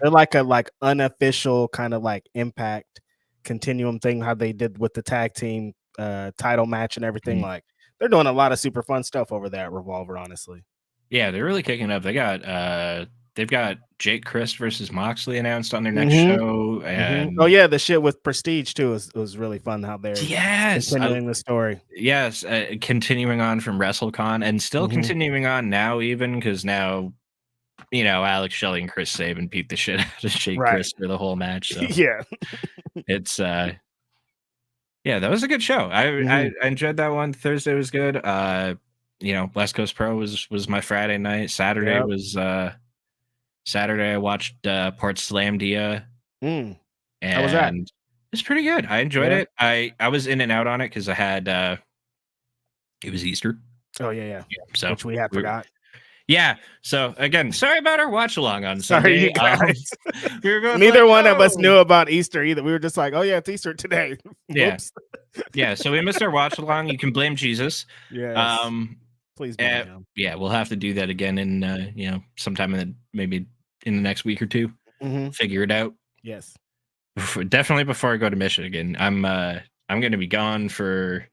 Speaker 2: like a unofficial kind of like Impact continuum thing. How they did with the tag team title match and everything. Like they're doing a lot of super fun stuff over there at Revolver. Honestly,
Speaker 1: yeah, they're really kicking up. They've got Jake Christ versus Moxley announced on their next show. And
Speaker 2: oh yeah, the shit with Prestige too was really fun. How they're continuing the story.
Speaker 1: Yes, continuing on from WrestleCon and still continuing on now, even because now, Alex Shelley and Chris Sabin beat the shit out of Jake Christ for the whole match. So it's that was a good show. I enjoyed that one. Thursday was good. West Coast Pro was my Friday night. Saturday was. Saturday, I watched Port Slam Dia.
Speaker 2: And how was that?
Speaker 1: It's pretty good. I enjoyed it. I was in and out on it because I had it was Easter.
Speaker 2: Oh yeah.
Speaker 1: So
Speaker 2: which we had forgot.
Speaker 1: Yeah. So again, sorry about our watch along on Sunday.
Speaker 2: Sorry, you guys. We were both neither one of us knew about Easter either. We were just like, oh yeah, it's Easter today.
Speaker 1: Yeah. Yeah. So we missed our watch along. You can blame Jesus.
Speaker 2: Yeah. Please.
Speaker 1: We'll have to do that again in sometime maybe in the next week or two. Figure it out.
Speaker 2: Yes.
Speaker 1: Definitely before I go to Michigan. I'm going to be gone for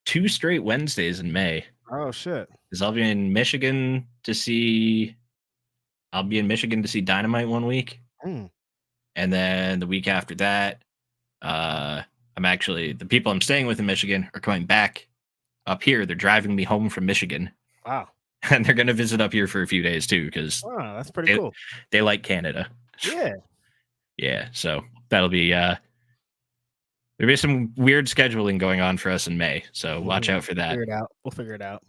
Speaker 1: 2 straight Wednesdays in May.
Speaker 2: Oh shit.
Speaker 1: Because I'll be in Michigan to see Dynamite 1 week. And then the week after that, the people I'm staying with in Michigan are coming back up here. They're driving me home from Michigan.
Speaker 2: Wow.
Speaker 1: And they're going to visit up here for a few days too, because
Speaker 2: that's pretty cool.
Speaker 1: They like Canada.
Speaker 2: Yeah.
Speaker 1: Yeah. So that'll be there'll be some weird scheduling going on for us in May. So watch out for that.
Speaker 2: We'll figure it out.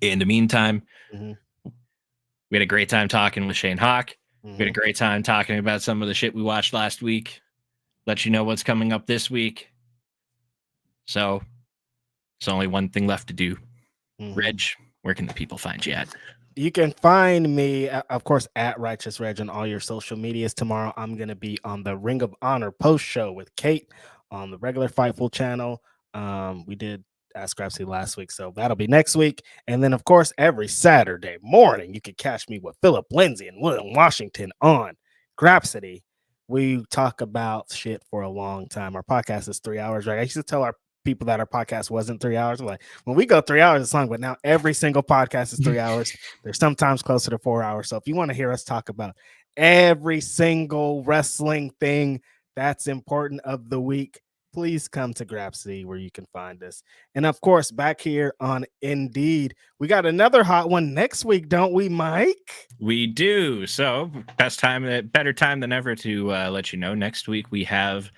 Speaker 1: In the meantime,
Speaker 2: Mm-hmm.
Speaker 1: we had a great time talking with Shayne Hawke.
Speaker 2: Mm-hmm.
Speaker 1: We had a great time talking about some of the shit we watched last week. Let you know what's coming up this week. So there's only one thing left to do.
Speaker 2: Mm-hmm.
Speaker 1: Reg, where can the people find you at?
Speaker 2: You can find me, of course, at Righteous Reg on all your social medias. Tomorrow, I'm going to be on the Ring of Honor post show with Kate on the regular Fightful channel. We did Ask Grapsy last week, so that'll be next week. And then, of course, every Saturday morning, you can catch me with Philip Lindsay and William Washington on Grapsity. We talk about shit for a long time. Our podcast is 3 hours, right? I used to tell our people that our podcast wasn't 3 hours. I'm like, when we go 3 hours, it's long, but now every single podcast is 3 hours. They're sometimes closer to 4 hours. So if you want to hear us talk about every single wrestling thing that's important of the week, please come to Grapsity where you can find us. And of course, back here on Indeed, we got another hot one next week, don't we, Mike?
Speaker 1: We do. So better time than ever to let you know. Next week we have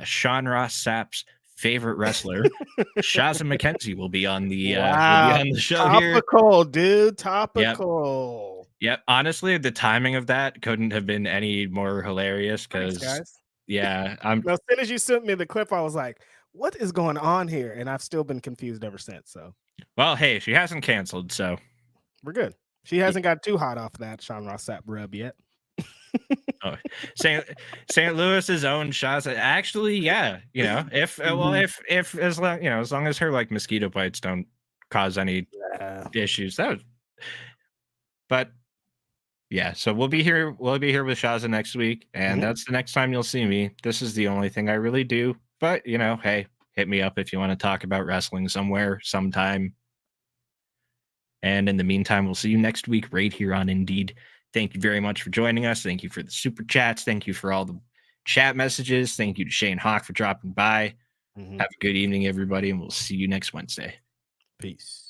Speaker 1: Sean Ross Sapp's favorite wrestler, Shazza McKenzie, will be on the show here.
Speaker 2: Topical, dude. Topical.
Speaker 1: Yep. Honestly, the timing of that couldn't have been any more hilarious because, yeah.
Speaker 2: As soon as you sent me the clip, I was like, what is going on here? And I've still been confused ever since. So,
Speaker 1: well, hey, she hasn't canceled, so
Speaker 2: we're good. She hasn't got too hot off that Sean Ross Sapp rub yet.
Speaker 1: Oh, St. Louis's own Shazza. Actually, yeah, if as long as long as her like mosquito bites don't cause any issues, but yeah. So we'll be here with Shazza next week, and that's the next time you'll see me. This is the only thing I really do. But hey, hit me up if you want to talk about wrestling somewhere, sometime. And in the meantime, we'll see you next week right here on Indeed. Thank you very much for joining us. Thank you for the super chats. Thank you for all the chat messages. Thank you to Shayne Hawke for dropping by. Have a good evening, everybody, and we'll see you next Wednesday.
Speaker 2: Peace.